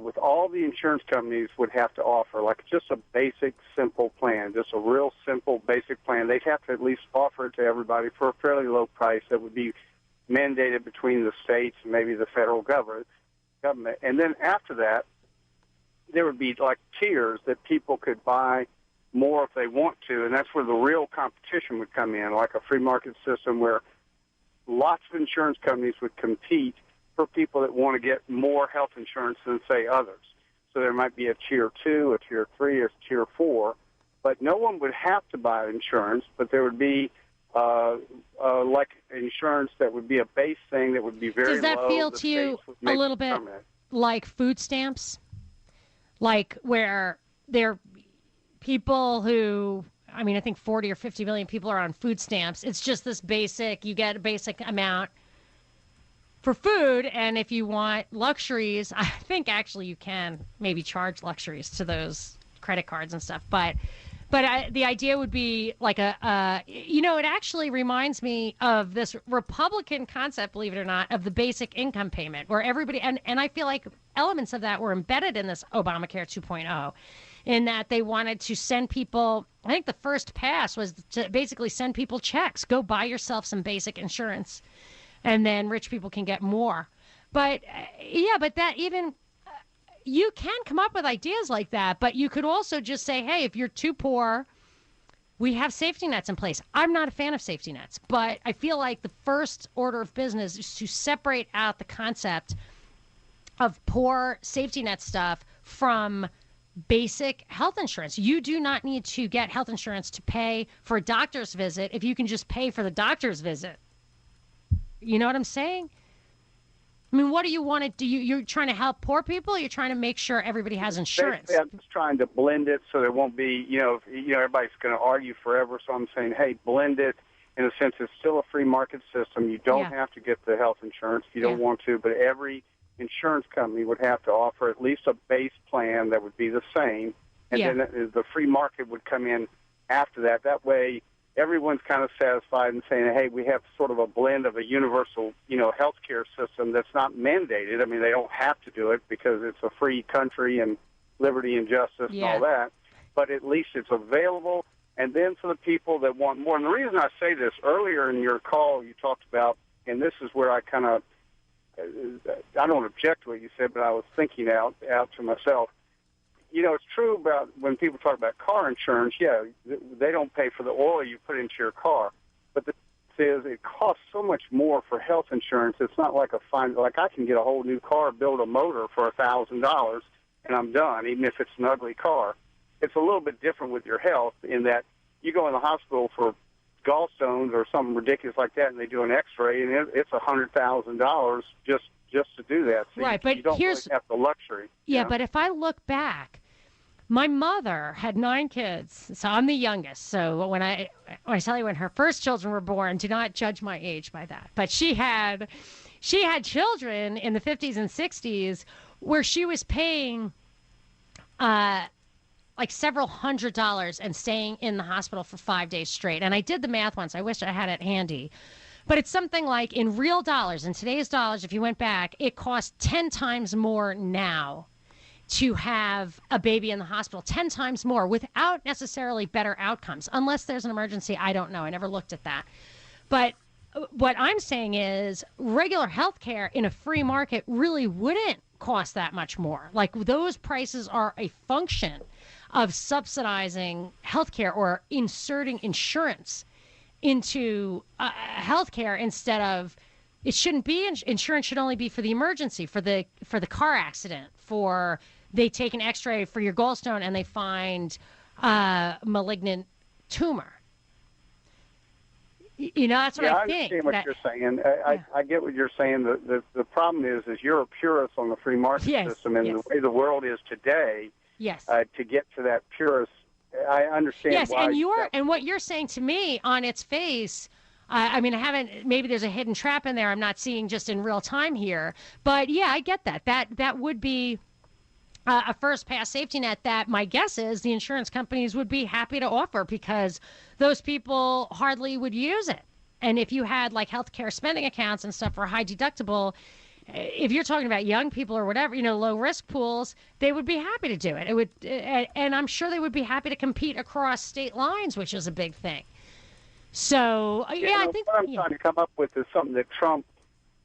with all the insurance companies would have to offer, like just a basic, simple plan, just a real simple, basic plan. They'd have to at least offer it to everybody for a fairly low price that would be mandated between the states and maybe the federal government. And then after that, there would be like tiers that people could buy more if they want to, and that's where the real competition would come in, like a free market system where lots of insurance companies would compete for people that want to get more health insurance than, say, others. So there might be a tier 2, a tier 3, or a tier 4, but no one would have to buy insurance, but there would be like insurance that would be a base thing that would be very low. Does that feel to you a little bit like food stamps? Like where there are people who, I mean, I think 40 or 50 million people are on food stamps. It's just this basic, you get a basic amount for food, and if you want luxuries, I think actually you can maybe charge luxuries to those credit cards and stuff. But the idea would be like it actually reminds me of this Republican concept, believe it or not, of the basic income payment, where everybody, and I feel like elements of that were embedded in this Obamacare 2.0, in that they wanted to send people, I think the first pass was to basically send people checks, go buy yourself some basic insurance, and then rich people can get more. But that even, you can come up with ideas like that, but you could also just say, hey, if you're too poor, we have safety nets in place. I'm not a fan of safety nets, but I feel like the first order of business is to separate out the concept of poor safety net stuff from basic health insurance. You do not need to get health insurance to pay for a doctor's visit if you can just pay for the doctor's visit. You know what I'm saying? I mean, what do you want to do? You're trying to help poor people? Or you're trying to make sure everybody has insurance? Basically, I'm just trying to blend it so there won't be, everybody's going to argue forever. So I'm saying, hey, blend it. In a sense, it's still a free market system. You don't have to get the health insurance if you don't want to, but every insurance company would have to offer at least a base plan that would be the same, and then the free market would come in after that. That way, everyone's kind of satisfied and saying, hey, we have sort of a blend of a universal, healthcare system that's not mandated. I mean, they don't have to do it because it's a free country and liberty and justice and all that, but at least it's available. And then for the people that want more, and the reason I say this, earlier in your call you talked about, and this is where I kind of, I don't object to what you said, but I was thinking out to myself. It's true about when people talk about car insurance, they don't pay for the oil you put into your car. But the thing is, it costs so much more for health insurance. It's not like I can get a whole new car, build a motor for $1,000, and I'm done, even if it's an ugly car. It's a little bit different with your health in that you go in the hospital for gallstones or something ridiculous like that, and they do an X-ray, and it's $100,000 just to do that. So right, but you don't really have the luxury. Yeah, but if I look back, my mother had 9 kids, so I'm the youngest. So when I tell you when her first children were born, do not judge my age by that. But she had children in the 50s and 60s where she was paying like several $100s and staying in the hospital for 5 days straight. And I did the math once. I wish I had it handy. But it's something like, in real dollars, in today's dollars, if you went back, it costs 10 times more now to have a baby in the hospital, 10 times more, without necessarily better outcomes. Unless there's an emergency, I don't know. I never looked at that. But what I'm saying is regular health care in a free market really wouldn't cost that much more. Like, those prices are a function of subsidizing healthcare or inserting insurance into healthcare instead of, it shouldn't be, insurance should only be for the emergency, for the car accident, for they take an x-ray for your gallstone and they find malignant tumor. That's what I think. I understand what you're saying. I get what you're saying. The problem is you're a purist on the free market system, and the way the world is today. Yes. To get to that purist, I understand. Yes, why and what you're saying to me on its face. I mean, I haven't. Maybe there's a hidden trap in there. I'm not seeing just in real time here. But yeah, I get that. That would be a first pass safety net that my guess is the insurance companies would be happy to offer because those people hardly would use it. And if you had like healthcare spending accounts and stuff for high deductible, if you're talking about young people or whatever, low risk pools, they would be happy to do it. It would, and I'm sure they would be happy to compete across state lines, which is a big thing. So I think what I'm trying to come up with is something that Trump,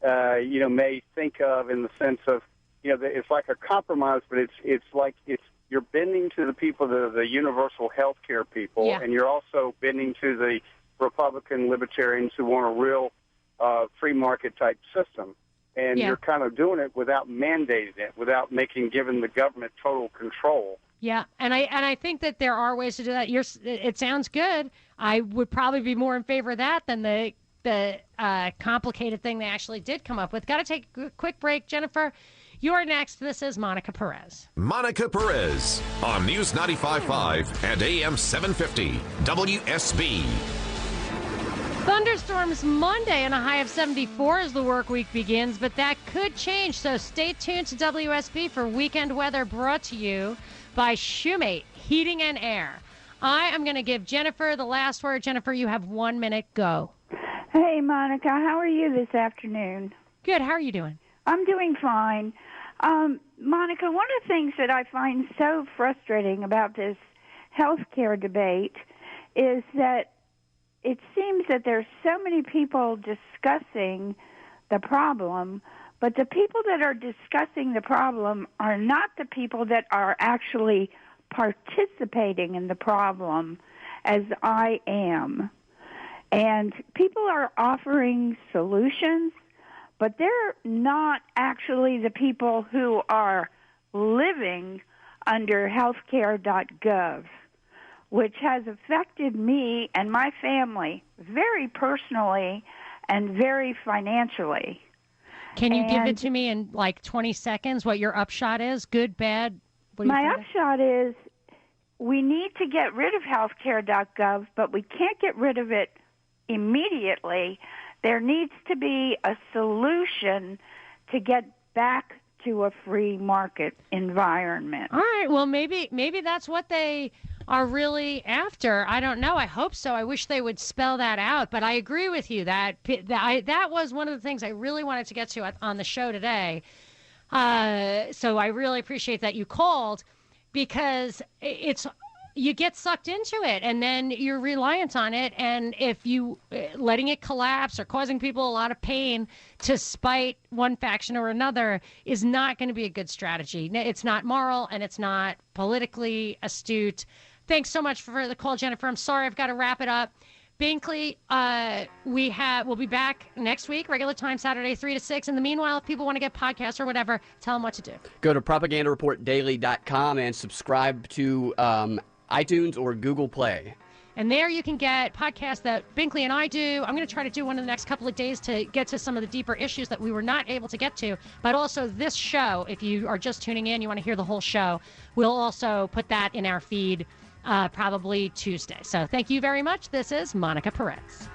may think of in the sense of, it's like a compromise, but it's like you're bending to the people, the universal health care people, and you're also bending to the Republican libertarians who want a real free market type system. And you're kind of doing it without mandating it, without giving the government total control. Yeah, and I think that there are ways to do that. It sounds good. I would probably be more in favor of that than the complicated thing they actually did come up with. Got to take a quick break, Jennifer. You're next. This is Monica Perez. Monica Perez on News 95.5 and AM 750 WSB. Thunderstorms Monday and a high of 74 as the work week begins, but that could change. So stay tuned to WSB for weekend weather brought to you by Shoemate Heating and Air. I am going to give Jennifer the last word. Jennifer, you have 1 minute. Go. Hey, Monica. How are you this afternoon? Good. How are you doing? I'm doing fine. Monica, one of the things that I find so frustrating about this health care debate is that it seems that there's so many people discussing the problem, but the people that are discussing the problem are not the people that are actually participating in the problem, as I am. And people are offering solutions, but they're not actually the people who are living under healthcare.gov, which has affected me and my family very personally and very financially. Can you give it to me in like 20 seconds, what your upshot is? Good, bad? My upshot is we need to get rid of healthcare.gov, but we can't get rid of it immediately. There needs to be a solution to get back to a free market environment. All right. Well, maybe that's what they are really after. I don't know. I hope so. I wish they would spell that out. But I agree with you that was one of the things I really wanted to get to on the show today. So I really appreciate that you called, because you get sucked into it and then you're reliant on it. And if you letting it collapse or causing people a lot of pain to spite one faction or another is not going to be a good strategy. It's not moral and it's not politically astute. Thanks so much for the call, Jennifer. I'm sorry I've got to wrap it up. Binkley, we'll be back next week, regular time, Saturday, 3 to 6. In the meanwhile, if people want to get podcasts or whatever, tell them what to do. Go to propagandareportdaily.com and subscribe to iTunes or Google Play. And there you can get podcasts that Binkley and I do. I'm going to try to do one in the next couple of days to get to some of the deeper issues that we were not able to get to. But also this show, if you are just tuning in, you want to hear the whole show, we'll also put that in our feed probably Tuesday. So thank you very much. This is Monica Perez.